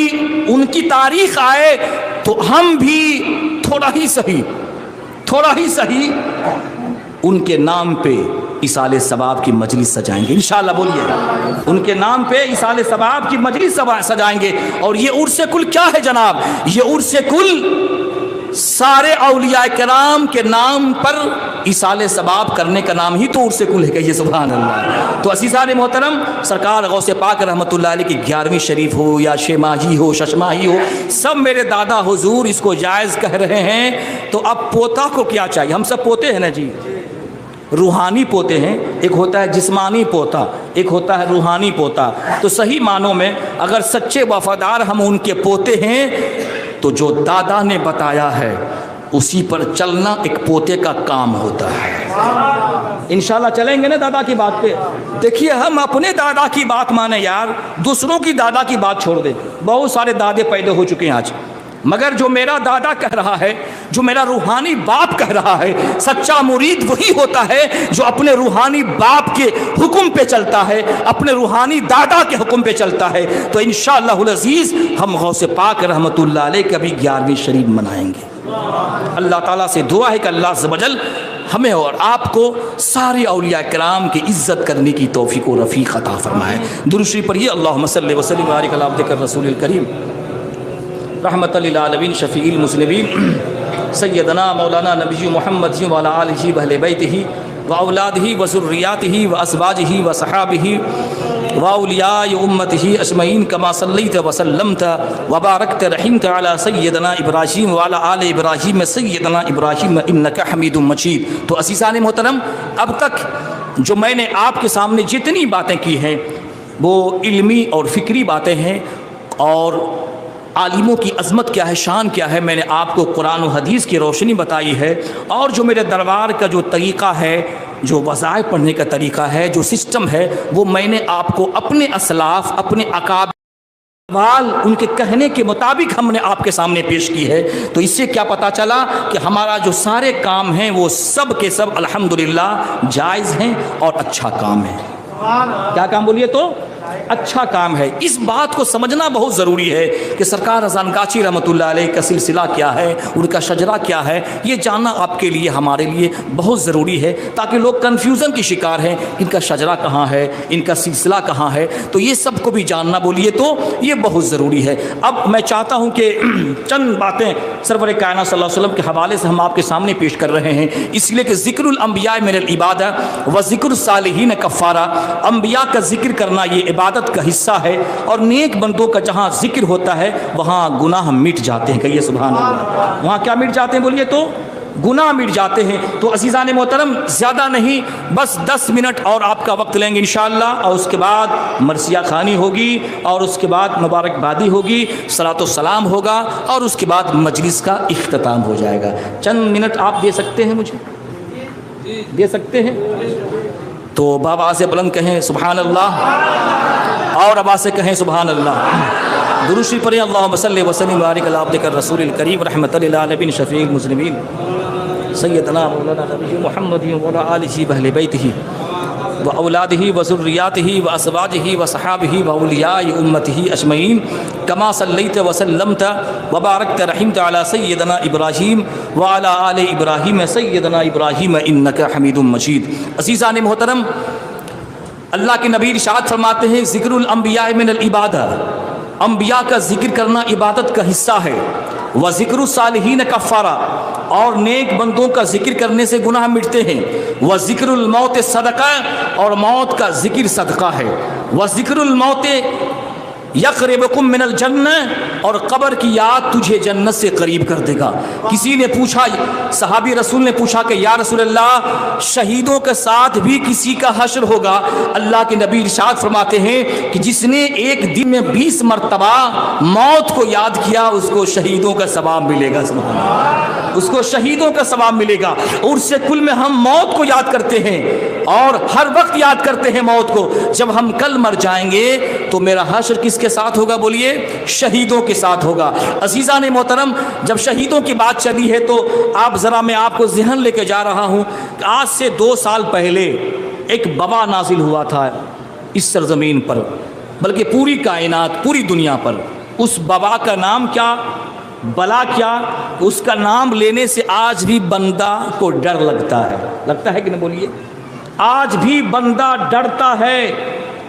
ان کی تاریخ آئے تو ہم بھی تھوڑا ہی صحیح ان کے نام پہ ایصال ثواب کی مجلس سجائیں گے انشاءاللہ. بولیے, ان کے نام پہ ایصال ثواب کی مجلس سجائیں گے. اور یہ عرس کل کیا ہے جناب؟ یہ عرس کل سارے اولیاء کرام کے نام پر ایصال ثواب کرنے کا نام ہی تو عرس کل ہے. کہ یہ سبحان اللہ. تو عزیزان محترم, سرکار غوث پاک رحمۃ اللہ علیہ کی 11ویں شریف ہو یا شماہی ہو, ششماہی ہو, سب میرے دادا حضور اس کو جائز کہہ رہے ہیں. تو اب پوتا کو کیا چاہیے؟ ہم سب پوتے ہیں نا جی, روحانی پوتے ہیں. ایک ہوتا ہے جسمانی پوتا, ایک ہوتا ہے روحانی پوتا. تو صحیح معنوں میں اگر سچے وفادار ہم ان کے پوتے ہیں تو جو دادا نے بتایا ہے اسی پر چلنا ایک پوتے کا کام ہوتا ہے. انشاءاللہ چلیں گے نا دادا کی بات پہ. دیکھیے ہم اپنے دادا کی بات مانیں یار, دوسروں کی دادا کی بات چھوڑ دیں. بہت سارے دادے پیدا ہو چکے ہیں آج, مگر جو میرا دادا کہہ رہا ہے, جو میرا روحانی باپ کہہ رہا ہے, سچا مرید وہی ہوتا ہے جو اپنے روحانی باپ کے حکم پہ چلتا ہے, اپنے روحانی دادا کے حکم پہ چلتا ہے. تو انشاءاللہ العزیز ہم غوث پاک رحمۃ اللہ علیہ کا بھی 11ویں شریف منائیں گے. اللہ تعالیٰ سے دعا ہے کہ اللہ عز و جل ہمیں اور آپ کو سارے اولیاء کرام کی عزت کرنے کی توفیق و رفیق عطا فرمائے. درود شریف پڑھیے. اللہم صلی وسلم وبارک علی عبدک الرسول الکریم رحمۃ للعالمین شفیع المذنبین سیدنا مولانا نبی محمد وعلی آلہ و اہل بیتہ و اولادہ و ذریاتہ و ازواجہ و صحابہ و اولیاء امتہ اجمعین کما صلیت و سلمت و بارکت رحمت علی سیدنا ابراہیم وعلی آل ابراہیم سیدنا ابراہیم انک حمید مجید. تو عزیزان محترم، اب تک جو میں نے آپ کے سامنے جتنی باتیں کی ہیں وہ علمی اور فکری باتیں ہیں، اور عالموں کی عظمت کیا ہے، شان کیا ہے، میں نے آپ کو قرآن و حدیث کی روشنی بتائی ہے. اور جو میرے دربار کا جو طریقہ ہے، جو وظائف پڑھنے کا طریقہ ہے، جو سسٹم ہے، وہ میں نے آپ کو اپنے اسلاف، اپنے اکابر ان کے کہنے کے مطابق ہم نے آپ کے سامنے پیش کی ہے. تو اس سے کیا پتہ چلا کہ ہمارا جو سارے کام ہیں وہ سب کے سب الحمدللہ جائز ہیں اور اچھا کام ہے. کیا کام بولیے تو اچھا کام ہے. اس بات کو سمجھنا بہت ضروری ہے کہ سرکار اذان گاچی رحمۃ اللہ علیہ کا سلسلہ کیا ہے، ان کا شجرہ کیا ہے، یہ جاننا آپ کے لیے، ہمارے لیے بہت ضروری ہے، تاکہ لوگ کنفیوژن کی شکار ہیں، ان کا شجرہ کہاں ہے، ان کا سلسلہ کہاں ہے. تو یہ سب کو بھی جاننا بولیے تو یہ بہت ضروری ہے. اب میں چاہتا ہوں کہ چند باتیں سرور کائنات صلی اللہ علیہ وسلم کے حوالے سے ہم آپ کے سامنے پیش کر رہے ہیں، اس لیے کہ ذکر الانبیاء من العبادہ و ذکر الصالحین کفارہ. انبیاء کا ذکر کرنا یہ عبادت کا حصہ ہے، اور نیک بندوں کا جہاں ذکر ہوتا ہے وہاں گناہ مٹ جاتے ہیں. کہیے سبحان اللہ. وہاں کیا مٹ جاتے ہیں بولیے تو گناہ مٹ جاتے ہیں. تو عزیزان محترم، زیادہ نہیں، بس 10 منٹ اور آپ کا وقت لیں گے انشاءاللہ، اور اس کے بعد مرثیہ خوانی ہوگی، اور اس کے بعد مبارکبادی ہوگی، صلاۃ و سلام ہوگا، اور اس کے بعد مجلس کا اختتام ہو جائے گا. چند منٹ آپ دے سکتے ہیں، مجھے دے سکتے ہیں؟ تو بابا سے بلند کہیں سبحان اللہ، اور ابا سے کہیں سبحان اللہ. درود شریف پڑھیں. اللہم صلی وسلم وبارک علی عبدک الرسول الکریم رحمۃ للعالمین شفیع المذنبین سیدنا مولانا نبی محمد وعلی آلہ و اہل بیتہ و اولادہ و ذریاتہ و ازواجہ و صحابہ و اولیاء امتہ اجمعین کما صلیت و سلمت و بارکت رحمت علی سیدنا ابراہیم وعلی آل ابراہیم سیدنا ابراہیم انک حمید مجید. عزیزان محترم، اللہ کے نبی ارشاد فرماتے ہیں ذکر الانبیاء من العبادہ، انبیاء کا ذکر کرنا عبادت کا حصہ ہے. و ذکر الصالحین کفارہ، اور نیک بندوں کا ذکر کرنے سے گناہ مٹتے ہیں. و ذکر الموت صدقہ، اور موت کا ذکر صدقہ ہے. و ذکر الموت یقربکم من الجنہ، اور قبر کی یاد تجھے جنت سے قریب کر دے گا. کسی نے پوچھا، صحابی رسول نے پوچھا کہ یا رسول اللہ، شہیدوں کے ساتھ بھی کسی کا حشر ہوگا؟ اللہ کے نبی ارشاد فرماتے ہیں کہ جس نے ایک دن میں 20 مرتبہ موت کو یاد کیا، اس کو شہیدوں کا ثواب ملے گا. سبحان اللہ، اس کو شہیدوں کا ثواب ملے گا. اور اس سے کل میں ہم موت کو یاد کرتے ہیں، اور ہر وقت یاد کرتے ہیں موت کو. جب ہم کل مر جائیں گے تو میرا حشر کس کے ساتھ ہوگا بولیے؟ شہیدوں کے ساتھ ہوگا. عزیزان محترم، جب شہیدوں کی بات چلی ہے تو آپ ذرا میں آپ کو ذہن لے کے جا رہا ہوں کہ آج سے 2 سال پہلے ایک وبا نازل ہوا تھا اس سرزمین پر، بلکہ پوری کائنات، پوری دنیا پر. اس وبا کا نام کیا، بلا کیا، اس کا نام لینے سے آج بھی بندہ کو ڈر لگتا ہے کہ نہیں بولیے؟ آج بھی بندہ ڈرتا ہے،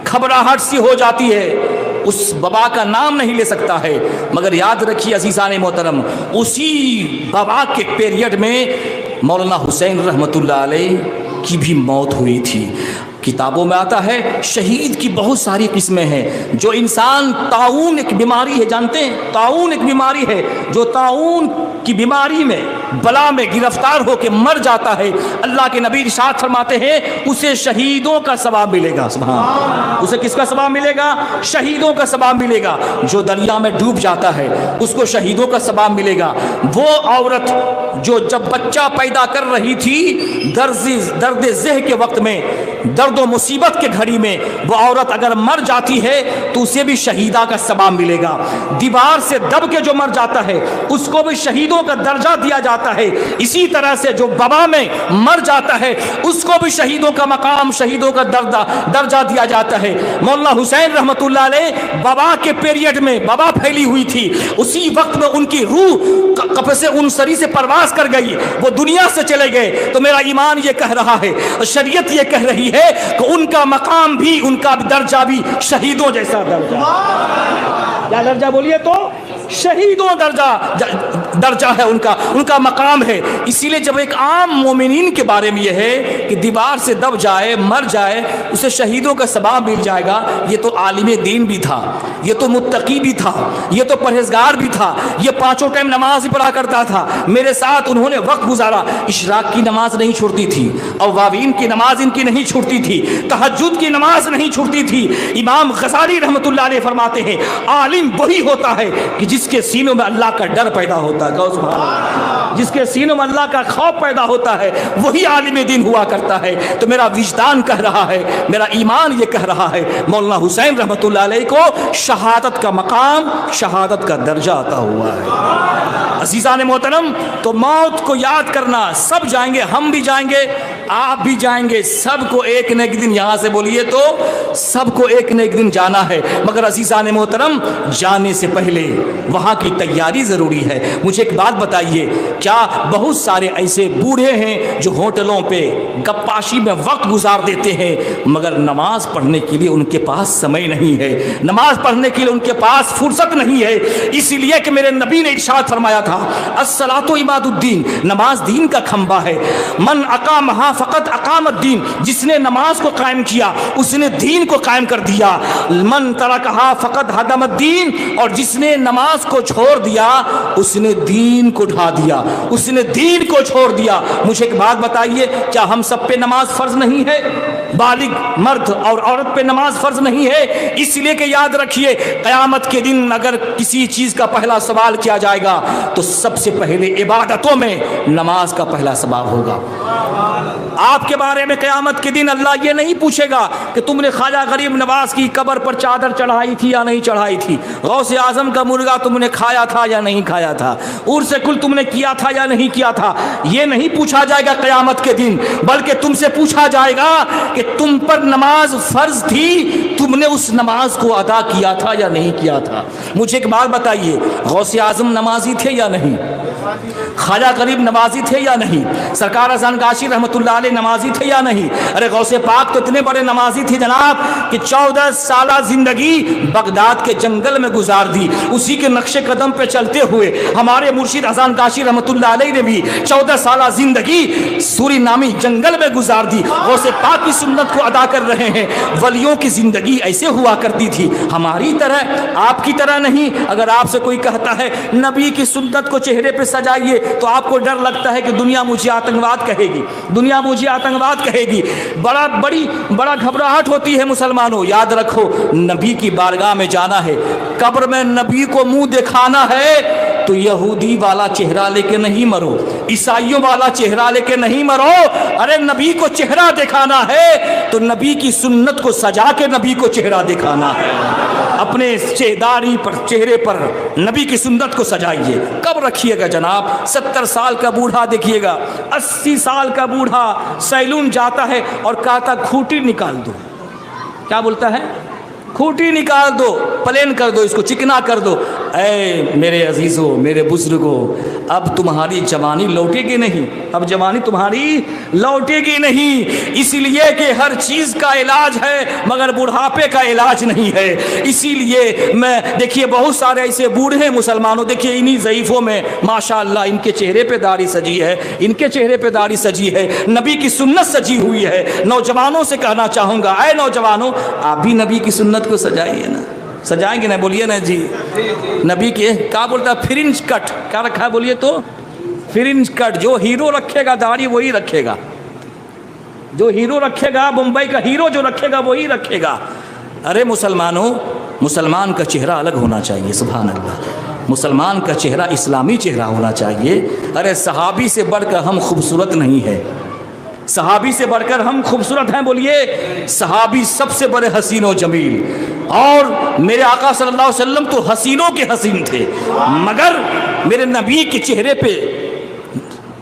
گھبراہٹ سی ہو جاتی ہے، اس وبا کا نام نہیں لے سکتا ہے. مگر یاد رکھیے عزیزان محترم، اسی وبا کے پیریڈ میں مولانا حسین رحمۃ اللہ علیہ کی بھی موت ہوئی تھی. کتابوں میں آتا ہے شہید کی بہت ساری قسمیں ہیں. جو انسان طاعون ایک بیماری ہے، جانتے ہیں طاعون ایک بیماری ہے، جو طاعون کی بیماری میں، بلا میں گرفتار ہو کے مر جاتا ہے، اللہ کے نبی ارشاد فرماتے ہیں اسے شہیدوں کا ثواب ملے گا. سبحان اللہ، اسے کس کا ثواب ملے گا؟ شہیدوں کا ثواب ملے گا. جو دریا میں ڈوب جاتا ہے اس کو شہیدوں کا ثواب ملے گا. وہ عورت جو جب بچہ پیدا کر رہی تھی، درد ذہ کے وقت میں، درد و مصیبت کے گھڑی میں، وہ عورت اگر مر جاتی ہے تو اسے بھی شہیدہ کا ثواب ملے گا. دیوار سے دب کے جو مر جاتا ہے اس کو بھی شہیدوں کا درجہ دیا جاتا جاتا ہے، اسی طرح سے جو وبا میں مر جاتا ہے اس کو بھی شہیدوں کا مقام، شہیدوں کا درجہ دیا جاتا ہے۔ مولانا حسین رحمۃ اللہ علیہ وبا کے پیریڈ میں وبا پھیلی ہوئی تھی، اسی وقت میں ان کی روح قفس انصری سے پرواز کر گئی، وہ دنیا سے چلے گئے۔ تو میرا ایمان یہ کہہ رہا ہے، شریعت یہ کہہ رہی ہے کہ ان کا مقام بھی، ان کا درجہ بھی شہیدوں جیسا درجہ۔ کیا درجہ بولیے تو؟ شہیدوں درجہ ہے ان کا مقام ہے۔ اسی لیے جب ایک عام مومنین کے بارے میں یہ ہے کہ دیوار سے دب جائے، مر جائے، اسے شہیدوں کا ثواب مل جائے گا، یہ تو عالم دین بھی تھا، یہ تو متقی بھی تھا، یہ تو پرہیزگار بھی تھا، یہ 5 ٹائم نماز بھی پڑھا کرتا تھا، میرے ساتھ انہوں نے وقت گزارا، اشراق کی نماز نہیں چھوڑتی تھی، اوابین کی نماز ان کی نہیں چھوڑتی تھی، تہجد کی نماز نہیں چھوڑتی تھی۔ امام غزالی رحمۃ اللہ علیہ فرماتے ہیں عالم وہی ہوتا ہے کہ جس کے سینوں میں اللہ کا ڈر پیدا ہوتا ہے، سبحان اللہ، جس کے سینوں میں اللہ کا خوف پیدا ہوتا ہے وہی عالم دین ہوا کرتا ہے۔ تو میرا وجدان کہہ رہا ہے، میرا ایمان یہ کہہ رہا ہے مولانا حسین رحمۃ اللہ علیہ کو شہادت کا مقام، شہادت کا درجہ عطا ہوا ہے۔ عزیزان محترم، تو موت کو یاد کرنا، سب جائیں گے، ہم بھی جائیں گے، آپ بھی جائیں گے، سب کو ایک نہ ایک دن، یہاں سے بولیے تو سب کو ایک نہ ایک دن جانا ہے۔ مگر عزیزان محترم، جانے سے پہلے وہاں کی تیاری ضروری ہے۔ مجھے ایک بات بتائیے، کیا بہت سارے ایسے بوڑھے ہیں جو ہوٹلوں پہ گپاشی میں وقت گزار دیتے ہیں، مگر نماز پڑھنے کے لیے ان کے پاس سمے نہیں ہے، نماز پڑھنے کے لیے ان کے پاس فرصت نہیں ہے؟ اس لیے کہ میرے نبی نے ارشاد فرمایا تھا الصلاۃ عماد الدین، نماز دین کا کھمبا ہے، من اقامہا فقط اقام الدین، جس نے نماز کو قائم کیا اس نے دین کو قائم کر دیا، من ترکہا فقط ہدم الدین، اور جس نے نماز کو چھوڑ دیا اس نے دین کو ڈھا دیا، اس نے دین کو چھوڑ دیا۔ مجھے ایک بات بتائیے، کیا ہم سب پہ نماز فرض نہیں ہے؟ بالغ مرد اور عورت پہ نماز فرض نہیں ہے؟ اس لیے کہ یاد رکھیے قیامت کے دن اگر کسی چیز کا پہلا سوال کیا جائے گا تو سب سے پہلے عبادتوں میں نماز کا پہلا سوال ہوگا۔ آپ کے بارے میں قیامت کے دن اللہ یہ نہیں پوچھے گا کہ تم نے خواجہ غریب نواز کی قبر پر چادر چڑھائی تھی یا نہیں چڑھائی تھی، غوث اعظم کا مرغا تم نے کھایا تھا یا نہیں کھایا تھا، عرس کل تم نے کیا تھا یا نہیں کیا تھا، یہ نہیں پوچھا جائے گا قیامت کے دن، بلکہ تم سے پوچھا جائے گا کہ تم پر نماز فرض تھی، تم نے اس نماز کو ادا کیا تھا یا نہیں کیا تھا۔ مجھے ایک بات بتائیے، غوث اعظم نمازی تھے یا نہیں؟ خواجہ غریب نمازی تھے یا نہیں؟ سرکار اذان کاشی رحمۃ اللہ علیہ نمازی تھے یا نہیں؟ ارے غوث پاک تو اتنے بڑے نمازی تھے جناب کہ 14 سالہ زندگی بغداد کے جنگل میں گزار دی، اسی کے نقش قدم پہ چلتے ہوئے ہمارے مرشد اذان کاشی رحمۃ اللہ علیہ نے بھی 14 سالہ زندگی سوری نامی جنگل میں گزار دی، غوث پاک کی سنت کو ادا کر رہے ہیں۔ ولیوں کی زندگی ایسے ہوا کرتی تھی، ہماری طرح، آپ کی طرح نہیں۔ اگر آپ سے کوئی کہتا ہے نبی کی سنت کو چہرے پہ سجائیے تو آپ کو ڈر لگتا ہے کہ دنیا مجھے آتنکواد کہے گی، دنیا مجھے آتنکواد کہے گی، بڑا گھبراہٹ ہوتی ہے۔ مسلمانوں یاد رکھو، نبی کی بارگاہ میں جانا ہے، قبر میں نبی کو منہ دکھانا ہے تو یہودی والا چہرہ لے کے نہیں مرو، عیسائیوں والا چہرہ لے کے نہیں مرو، ارے نبی کو چہرہ دکھانا ہے تو نبی کی سنت کو سجا کے نبی کو چہرہ دکھانا ہے، اپنے چہداری پر، چہرے پر نبی کی سنت کو سجائیے۔ کب رکھیے گا جناب؟ 70 سال کا بوڑھا دیکھیے گا، 80 سال کا بوڑھا سیلون جاتا ہے اور کہتا کھوٹی نکال دو، کیا بولتا ہے؟ کھوٹی نکال دو، پلین کر دو، اس کو چکنا کر دو۔ اے میرے عزیزوں، میرے بزرگوں، اب تمہاری جوانی لوٹے گی نہیں، اب جوانی تمہاری لوٹے گی نہیں، اسی لیے کہ ہر چیز کا علاج ہے مگر بڑھاپے کا علاج نہیں ہے۔ اسی لیے میں دیکھیے بہت سارے ایسے بوڑھے مسلمانوں، دیکھیے انہی ضعیفوں میں ماشاءاللہ ان کے چہرے پہ داڑھی سجی ہے، ان کے چہرے پہ داڑھی سجی ہے، نبی کی سنت سجی ہوئی ہے۔ نوجوانوں سے کہنا چاہوں گا، اے نوجوانوں، آپ بھی نبی کی سنت کو سجائیے نا، سجائیں گے نا؟ بولیے نا جی۔ نبی کے کیا بولتا ہے؟ فرنج کٹ، کیا رکھا ہے بولیے تو؟ فرنج کٹ۔ جو ہیرو رکھے گا داڑھی وہی رکھے گا، جو ہیرو رکھے گا، ممبئی کا ہیرو جو رکھے گا وہی رکھے گا۔ ارے مسلمانوں، مسلمان کا چہرہ الگ ہونا چاہیے، سبحان اللہ، مسلمان کا چہرہ اسلامی چہرہ ہونا چاہیے۔ ارے صحابی سے بڑھ کر ہم خوبصورت نہیں ہے، صحابی سے بڑھ کر ہم خوبصورت ہیں؟ بولیے، صحابی سب سے بڑے حسین و جمیل، اور میرے آقا صلی اللہ علیہ وسلم تو حسینوں کے حسین تھے، مگر میرے نبی کے چہرے پہ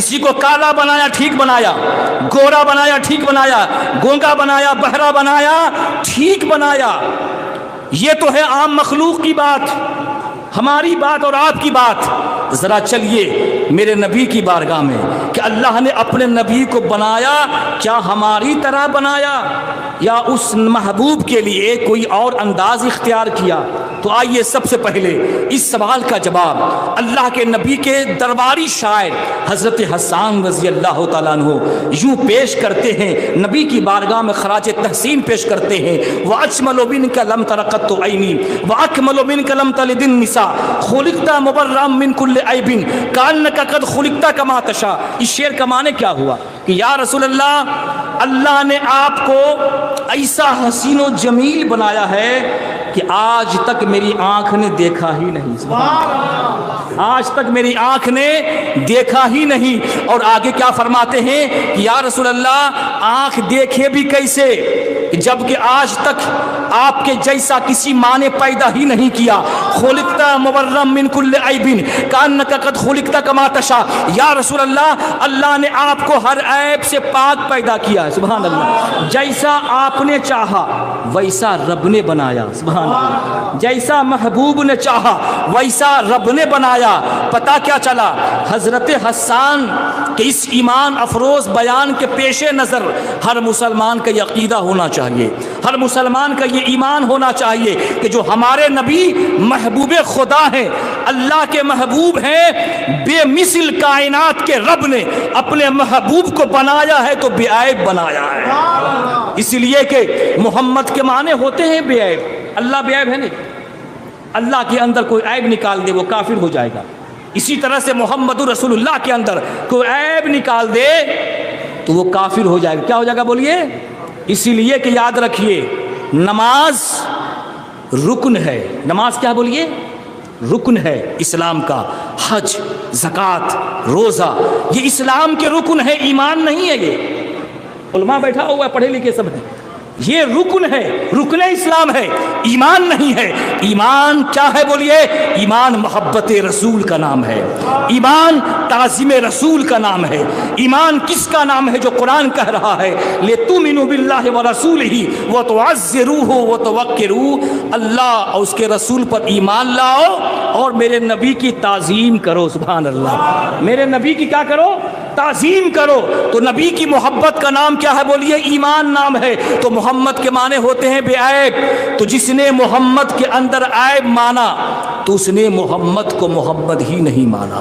کسی کو کالا بنایا ٹھیک بنایا، گورا بنایا ٹھیک بنایا، گونگا بنایا، بہرا بنایا ٹھیک بنایا۔ یہ تو ہے عام مخلوق کی بات، ہماری بات اور آپ کی بات۔ ذرا چلیے میرے نبی کی بارگاہ میں کہ اللہ نے اپنے نبی کو بنایا کیا ہماری طرح بنایا یا اس محبوب کے لیے کوئی اور انداز اختیار کیا؟ تو آئیے سب سے پہلے اس سوال کا جواب اللہ کے نبی کے درباری شاعر حضرت حسان رضی اللہ تعالیٰ عنہ یوں پیش کرتے ہیں، نبی کی بارگاہ میں خراج تحسین پیش کرتے ہیں۔ وَأَجْمَلُ مِنْكَ لَمْ تَرَ قَطُّ عَيْنِي وَأَكْمَلُ مِنْكَ لَمْ تَلِدِ النِّسَاءُ خُلِقْتَ مُبَرًّا مِنْ كُلِّ عَيْبٍ كَأَنَّكَ قَدْ خُلِقْتَ كَمَا تَشَاءُ۔ اس شعر کا معنی کیا ہوا کہ یا رسول اللہ نے آپ کو ایسا حسین و جمیل بنایا ہے کہ آج تک میری آنکھ نے دیکھا ہی نہیں، آج تک میری آنکھ نے دیکھا ہی نہیں۔ اور آگے کیا فرماتے ہیں کہ یا رسول اللہ آنکھ دیکھے بھی کیسے جبکہ آج تک آپ کے جیسا کسی ماں نے پیدا ہی نہیں کیا۔ خلقت مبرا من کل عیب کانک قد خلقت کما تشاء۔ یا رسول اللہ نے آپ کو ہر عیب سے پاک پیدا کیا ہے، سبحان اللہ۔ جیسا آپ نے چاہا ویسا رب نے بنایا، سبحان اللہ۔ جیسا محبوب نے چاہا ویسا رب نے بنایا۔ پتہ کیا چلا؟ حضرت حسان کے اس ایمان افروز بیان کے پیش نظر ہر مسلمان کا یہ عقیدہ ہونا چاہیے، ہر مسلمان کا یہ ایمان ہونا چاہیے کہ جو ہمارے نبی محبوب خدا ہیں، اللہ کے محبوب ہیں، بے مثل کائنات کے رب نے اپنے محبوب کو بنایا ہے تو بے عیب بنایا ہے۔ اس لیے کہ محمد کے معنی ہوتے ہیں بے عیب، اللہ بے عیب ہے نہیں۔ اللہ کے اندر کوئی عیب نکال دے وہ کافر ہو جائے گا، اسی طرح سے محمد رسول اللہ کے اندر کوئی عیب نکال دے تو وہ کافر ہو جائے گا۔ کیا ہو جائے گا بولیے؟ اسی لیے کہ یاد رکھیے نماز رکن ہے، نماز کیا بولیے؟ رکن ہے اسلام کا۔ حج، زکوٰۃ، روزہ یہ اسلام کے رکن ہے، ایمان نہیں ہے۔ یہ علماء بیٹھا ہوا ہے، پڑھے لکھے سب ہیں، یہ رکن ہے، رکن اسلام ہے، ایمان نہیں ہے۔ ایمان کیا ہے بولیے؟ ایمان محبت رسول کا نام ہے، ایمان تعظیم رسول کا نام ہے۔ ایمان کس کا نام ہے؟ جو قرآن کہہ رہا ہے لِتُؤْمِنُوا بِاللَّهِ وَرَسُولِهِ وَتُعَزِّرُوهُ وَتُوَقِّرُوهُ، اللہ اور اس کے رسول پر ایمان لاؤ اور میرے نبی کی تعظیم کرو، سبحان اللہ۔ میرے نبی کی کیا کرو؟ تعظیم کرو۔ تو نبی کی محبت کا نام کیا ہے بولیے؟ ایمان نام ہے۔ تو محمد کے معنی ہوتے ہیں بے عیب۔ تو جس نے محمد کے اندر عیب مانا تو اس نے محمد کو محمد ہی نہیں مانا۔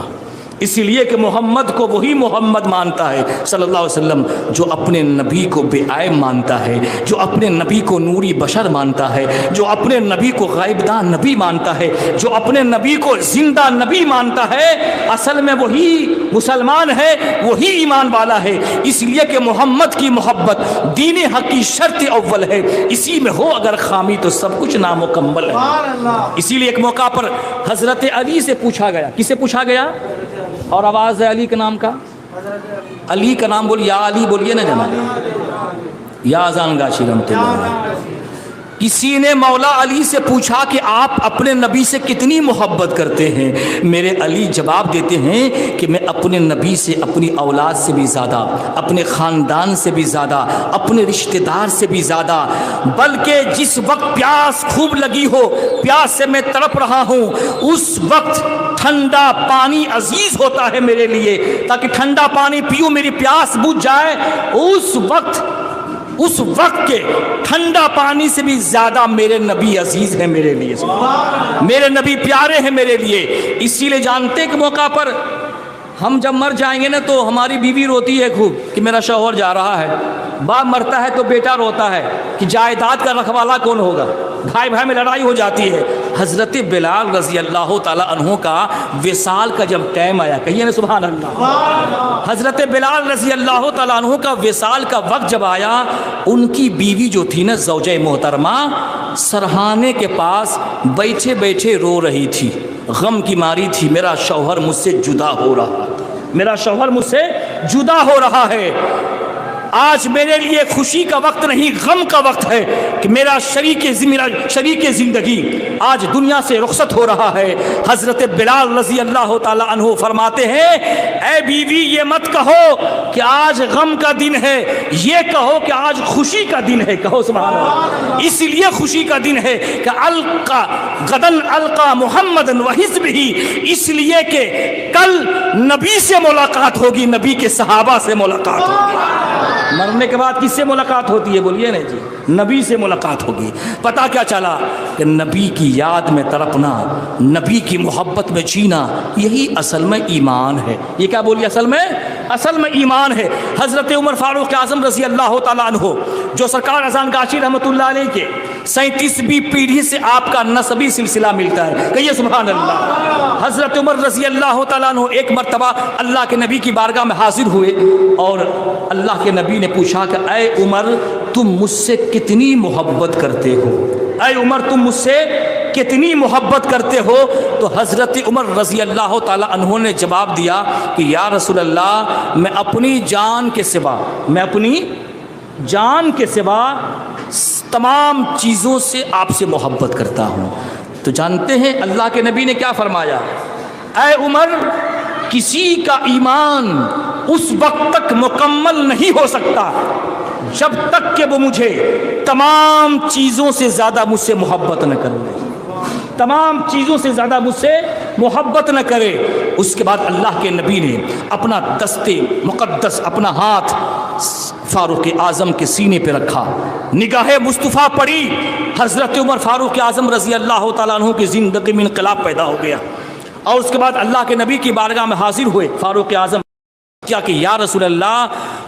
اسی لیے کہ محمد کو وہی محمد مانتا ہے صلی اللہ علیہ وسلم جو اپنے نبی کو بے عیب مانتا ہے، جو اپنے نبی کو نوری بشر مانتا ہے، جو اپنے نبی کو غائب دان نبی مانتا ہے، جو اپنے نبی کو زندہ نبی مانتا ہے، اصل میں وہی مسلمان ہے، وہی ایمان والا ہے۔ اس لیے کہ محمد کی محبت دین حق کی شرط اول ہے، اسی میں ہو اگر خامی تو سب کچھ نامکمل ہے۔ اسی لیے ایک موقع پر حضرت علی سے پوچھا گیا، کس سے پوچھا گیا؟ اور آواز ہے علی کے نام کا، علی کا نام بولیے، یا علی بولیے نا جناب، یا اذان گاشی رحمت اللہ۔ کسی نے مولا علی سے پوچھا کہ آپ اپنے نبی سے کتنی محبت کرتے ہیں؟ میرے علی جواب دیتے ہیں کہ میں اپنے نبی سے اپنی اولاد سے بھی زیادہ، اپنے خاندان سے بھی زیادہ، اپنے رشتہ دار سے بھی زیادہ، بلکہ جس وقت پیاس خوب لگی ہو، پیاس سے میں تڑپ رہا ہوں، اس وقت ٹھنڈا پانی عزیز ہوتا ہے میرے لیے، تاکہ ٹھنڈا پانی پیوں میری پیاس بجھ جائے۔ اس وقت کے ٹھنڈا پانی سے بھی زیادہ میرے نبی عزیز ہیں میرے لیے، میرے نبی پیارے ہیں میرے لیے۔ اسی لیے جانتے کہ موقع پر ہم جب مر جائیں گے نا تو ہماری بیوی روتی ہے خوب کہ میرا شوہر جا رہا ہے، باپ مرتا ہے تو بیٹا روتا ہے کہ جائیداد کا رکھوالا کون ہوگا، بھائی بھائی میں لڑائی ہو جاتی ہے۔ حضرت بلال رضی اللہ تعالیٰ عنہ کا وصال کا جب ٹائم آیا، کہیے نا سبحان اللہ، حضرت بلال رضی اللہ تعالیٰ عنہ کا وصال کا وقت جب آیا، ان کی بیوی جو تھی نا زوجہ محترمہ سرہانے کے پاس بیٹھے بیٹھے رو رہی تھی، غم کی ماری تھی، میرا شوہر مجھ سے جدا ہو رہا، میرا شوہر مجھ سے جدا ہو رہا ہے۔ آج میرے لیے خوشی کا وقت نہیں غم کا وقت ہے کہ میرا شریک زندگی آج دنیا سے رخصت ہو رہا ہے۔ حضرت بلال رضی اللہ تعالی عنہ فرماتے ہیں اے بیوی یہ مت کہو کہ آج غم کا دن ہے، یہ کہو کہ آج خوشی کا دن ہے۔ کہو سبحان اللہ۔ اس لیے خوشی کا دن ہے کہ غدن القا محمد وحزبہ، اس لیے کہ کل نبی سے ملاقات ہوگی، نبی کے صحابہ سے ملاقات ہوگی۔ مرنے کے بعد کس سے ملاقات ہوتی ہے بولیے نا جی؟ نبی سے ملاقات ہوگی۔ پتہ کیا چلا کہ نبی کی یاد میں تڑپنا، نبی کی محبت میں جینا، یہی اصل میں ایمان ہے۔ یہ کیا بولیے؟ اصل میں ایمان ہے۔ حضرت عمر فاروق اعظم رضی اللہ تعالیٰ عنہ جو سرکار اذان گاشی رحمۃ اللہ علیہ کے 37ویں پیڑھی سے آپ کا نسبی سلسلہ ملتا ہے، کہیے سبحان اللہ۔ حضرت عمر رضی اللہ تعالیٰ عنہ ایک مرتبہ اللہ کے نبی کی بارگاہ میں حاضر ہوئے اور اللہ کے نبی نے پوچھا کہ اے عمر تم مجھ سے کتنی محبت کرتے ہو؟ اے عمر تم مجھ سے کتنی محبت کرتے ہو؟ تو حضرت عمر رضی اللہ تعالیٰ عنہ نے جواب دیا کہ یا رسول اللہ میں اپنی جان کے سوا تمام چیزوں سے آپ سے محبت کرتا ہوں۔ تو جانتے ہیں اللہ کے نبی نے کیا فرمایا؟ اے عمر کسی کا ایمان اس وقت تک مکمل نہیں ہو سکتا جب تک کہ وہ مجھے تمام چیزوں سے زیادہ مجھ سے محبت نہ کرے، تمام چیزوں سے زیادہ مجھ سے محبت نہ کرے۔ اس کے بعد اللہ کے نبی نے اپنا دست مقدس، اپنا ہاتھ فاروق اعظم کے سینے پہ رکھا، نگاہ مصطفیٰ پڑی، حضرت عمر فاروق اعظم رضی اللہ تعالیٰ عنہ کی زندگی میں انقلاب پیدا ہو گیا۔ اور اس کے بعد اللہ کے نبی کی بارگاہ میں حاضر ہوئے فاروق اعظم، کیا کہ یا رسول اللہ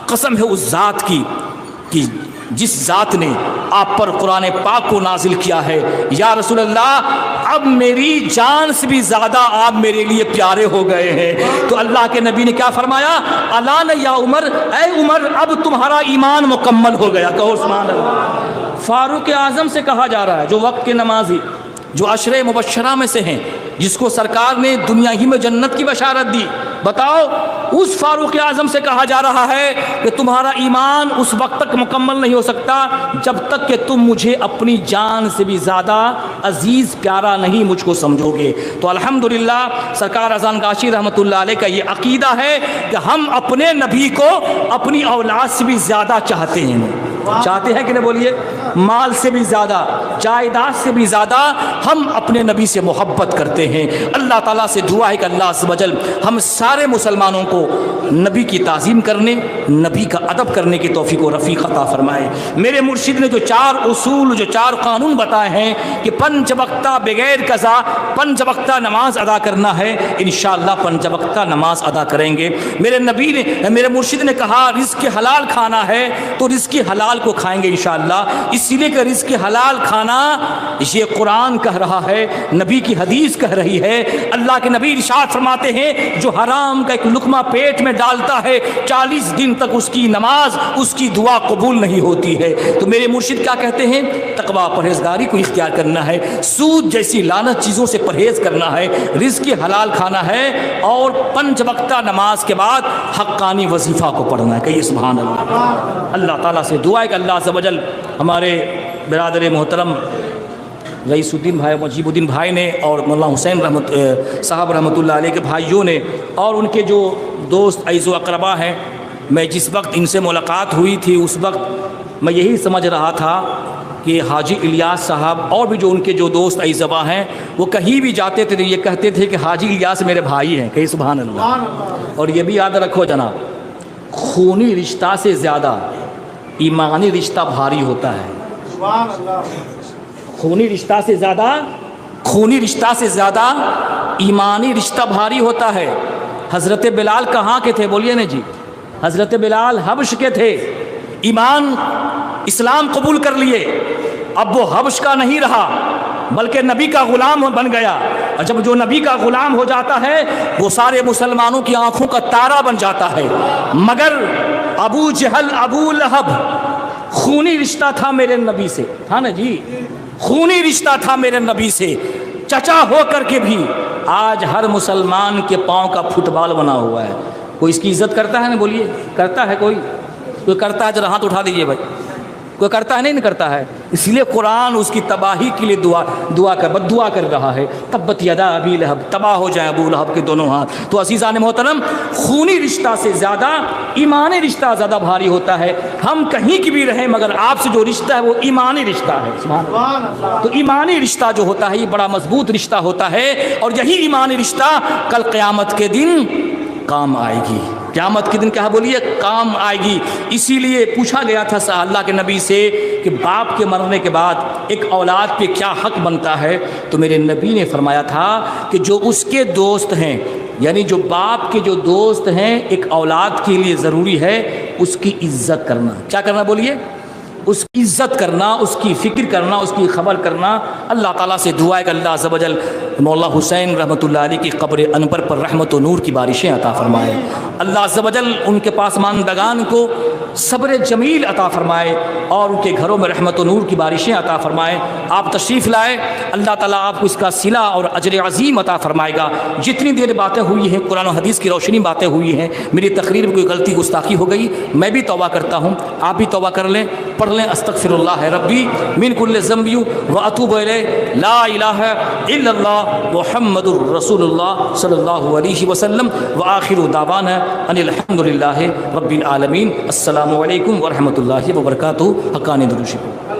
قسم ہے اس ذات کی کہ جس ذات نے آپ پر قرآن پاک کو نازل کیا ہے، یا رسول اللہ اب میری جان سے بھی زیادہ آپ میرے لیے پیارے ہو گئے ہیں۔ تو اللہ کے نبی نے کیا فرمایا؟ الان یا عمر، اے عمر اب تمہارا ایمان مکمل ہو گیا۔ کہو سبحان اللہ۔ فاروق اعظم سے کہا جا رہا ہے جو وقت کے نمازی، جو عشرے مبشرہ میں سے ہیں، جس کو سرکار نے دنیا ہی میں جنت کی بشارت دی، بتاؤ اس فاروق اعظم سے کہا جا رہا ہے کہ تمہارا ایمان اس وقت تک مکمل نہیں ہو سکتا جب تک کہ تم مجھے اپنی جان سے بھی زیادہ عزیز پیارا نہیں مجھ کو سمجھو گے۔ تو الحمدللہ سرکار اذان گاشی رحمۃ اللہ علیہ کا یہ عقیدہ ہے کہ ہم اپنے نبی کو اپنی اولاد سے بھی زیادہ چاہتے ہیں کہ نہیں بولیے؟ مال سے بھی زیادہ، جائیداد سے بھی زیادہ ہم اپنے نبی سے محبت کرتے ہیں۔ اللہ تعالیٰ سے دعا ہے کہ اللہ عز و جل ہم سارے مسلمانوں کو نبی کی تعظیم کرنے، نبی کا ادب کرنے کی توفیق و رفیق عطا فرمائے۔ میرے مرشد نے جو 4 اصول، جو 4 قانون بتائے ہیں کہ 5 وقتہ بغیر قضا 5 وقتہ نماز ادا کرنا ہے، انشاءاللہ 5 وقتہ نماز ادا کریں گے۔ میرے مرشد نے کہا رزق حلال کھانا ہے تو رزق حلال کو کھائیں گے انشاءاللہ، اس لیے کہ رزق حلال کھانا یہ قرآن کہہ رہا ہے، نبی کی حدیث کہہ رہی ہے۔ اللہ کے نبی ارشاد فرماتے ہیں جو حرام کا ایک لقمہ پیٹ میں ڈالتا ہے 40 دن تک اس کی نماز، اس کی دعا قبول نہیں ہوتی ہے۔ تو میرے مرشد کیا کہتے ہیں؟ تقویٰ پرہیزگاری کو اختیار کرنا ہے، سود جیسی لعنت چیزوں سے پرہیز کرنا ہے، رزق حلال کھانا ہے، اور 5 وقتہ نماز کے بعد حقانی وظیفہ کو پڑھنا ہے۔ کہیے سبحان اللہ۔ اللہ تعالیٰ سے دعا ہے کہ اللہ عز و جل ہمارے برادر محترم رئیس الدین بھائی، مجیب الدین بھائی نے اور مولانا حسین صاحب رحمۃ اللہ علیہ کے بھائیوں نے اور ان کے جو دوست عزیز و اقربا ہیں، میں جس وقت ان سے ملاقات ہوئی تھی اس وقت میں یہی سمجھ رہا تھا کہ حاجی الیاس صاحب اور بھی جو ان کے جو دوست عزیزہ ہیں وہ کہیں بھی جاتے تھے یہ کہتے تھے کہ حاجی الیاس میرے بھائی ہیں۔ کہیں سبحان اللہ۔ اور یہ بھی یاد رکھو جناب، خونی رشتہ سے زیادہ ایمانی رشتہ بھاری ہوتا ہے۔ خونی رشتہ سے زیادہ ایمانی رشتہ بھاری ہوتا ہے۔ حضرت بلال کہاں کے تھے بولیے نا جی؟ حضرت بلال حبش کے تھے، اسلام قبول کر لیے، اب وہ حبش کا نہیں رہا بلکہ نبی کا غلام بن گیا، اور جب جو نبی کا غلام ہو جاتا ہے وہ سارے مسلمانوں کی آنکھوں کا تارا بن جاتا ہے۔ مگر ابو جہل، ابو لہب خونی رشتہ تھا میرے نبی سے، تھا نا جی؟ خونی رشتہ تھا میرے نبی سے، چچا ہو کر کے بھی آج ہر مسلمان کے پاؤں کا فٹ بال بنا ہوا ہے۔ کوئی اس کی عزت کرتا ہے نا بولیے؟ کرتا ہے کوئی؟ کوئی کرتا ہے ذرا ہاتھ اٹھا دیجئے بھائی، کوئی کرتا ہے نہیں کرتا ہے. اس لیے قرآن اس کی تباہی کے لیے بد دعا کر رہا ہے. تبت یدا ابی لہب، تباہ ہو جائیں ابو لہب کے دونوں ہاتھ. تو عزیزان محترم، خونی رشتہ سے زیادہ ایمانی رشتہ زیادہ بھاری ہوتا ہے. ہم کہیں کی بھی رہیں مگر آپ سے جو رشتہ ہے وہ ایمانی رشتہ ہے. سبحان اللہ. تو ایمانی رشتہ جو ہوتا ہے یہ بڑا مضبوط رشتہ ہوتا ہے، اور یہی ایمانی رشتہ کل قیامت کے دن کام آئے گی. قیامت کے دن کیا بولیے؟ کام آئے گی. اسی لیے پوچھا گیا تھا اللہ کے نبی سے کہ باپ کے مرنے کے بعد ایک اولاد پہ کیا حق بنتا ہے؟ تو میرے نبی نے فرمایا تھا کہ جو اس کے دوست ہیں، یعنی جو باپ کے جو دوست ہیں، ایک اولاد کے لیے ضروری ہے اس کی عزت کرنا. کیا کرنا بولیے؟ اس کی عزت کرنا، اس کی فکر کرنا، اس کی خبر کرنا. اللہ تعالیٰ سے دعا ہے کہ اللہ عز و جل مولا حسین رحمۃ اللہ علیہ کی قبر انور پر رحمت و نور کی بارشیں عطا فرمائے. اللہ عز و جل ان کے پاسماندگان کو صبر جمیل عطا فرمائے اور ان کے گھروں میں رحمت و نور کی بارشیں عطا فرمائے. آپ تشریف لائے، اللہ تعالیٰ آپ کو اس کا صلہ اور اجر عظیم عطا فرمائے گا. جتنی دیر باتیں ہوئی ہیں قرآن و حدیث کی روشنی باتیں ہوئی ہیں، میری تقریر میں کوئی غلطی گستاخی ہو گئی میں بھی توبہ کرتا ہوں، آپ بھی توبہ کر لیں. پڑھ لیں استغفر اللہ ربی من کل ذنب واتوب الیہ، لا الہ الا اللہ محمد الرسول اللہ صلی اللہ علیہ وسلم، وآخر دعوانا ان الحمد للہ رب العالمین. السلام علیکم ورحمۃ اللہ وبرکاتہ. حقانی درود.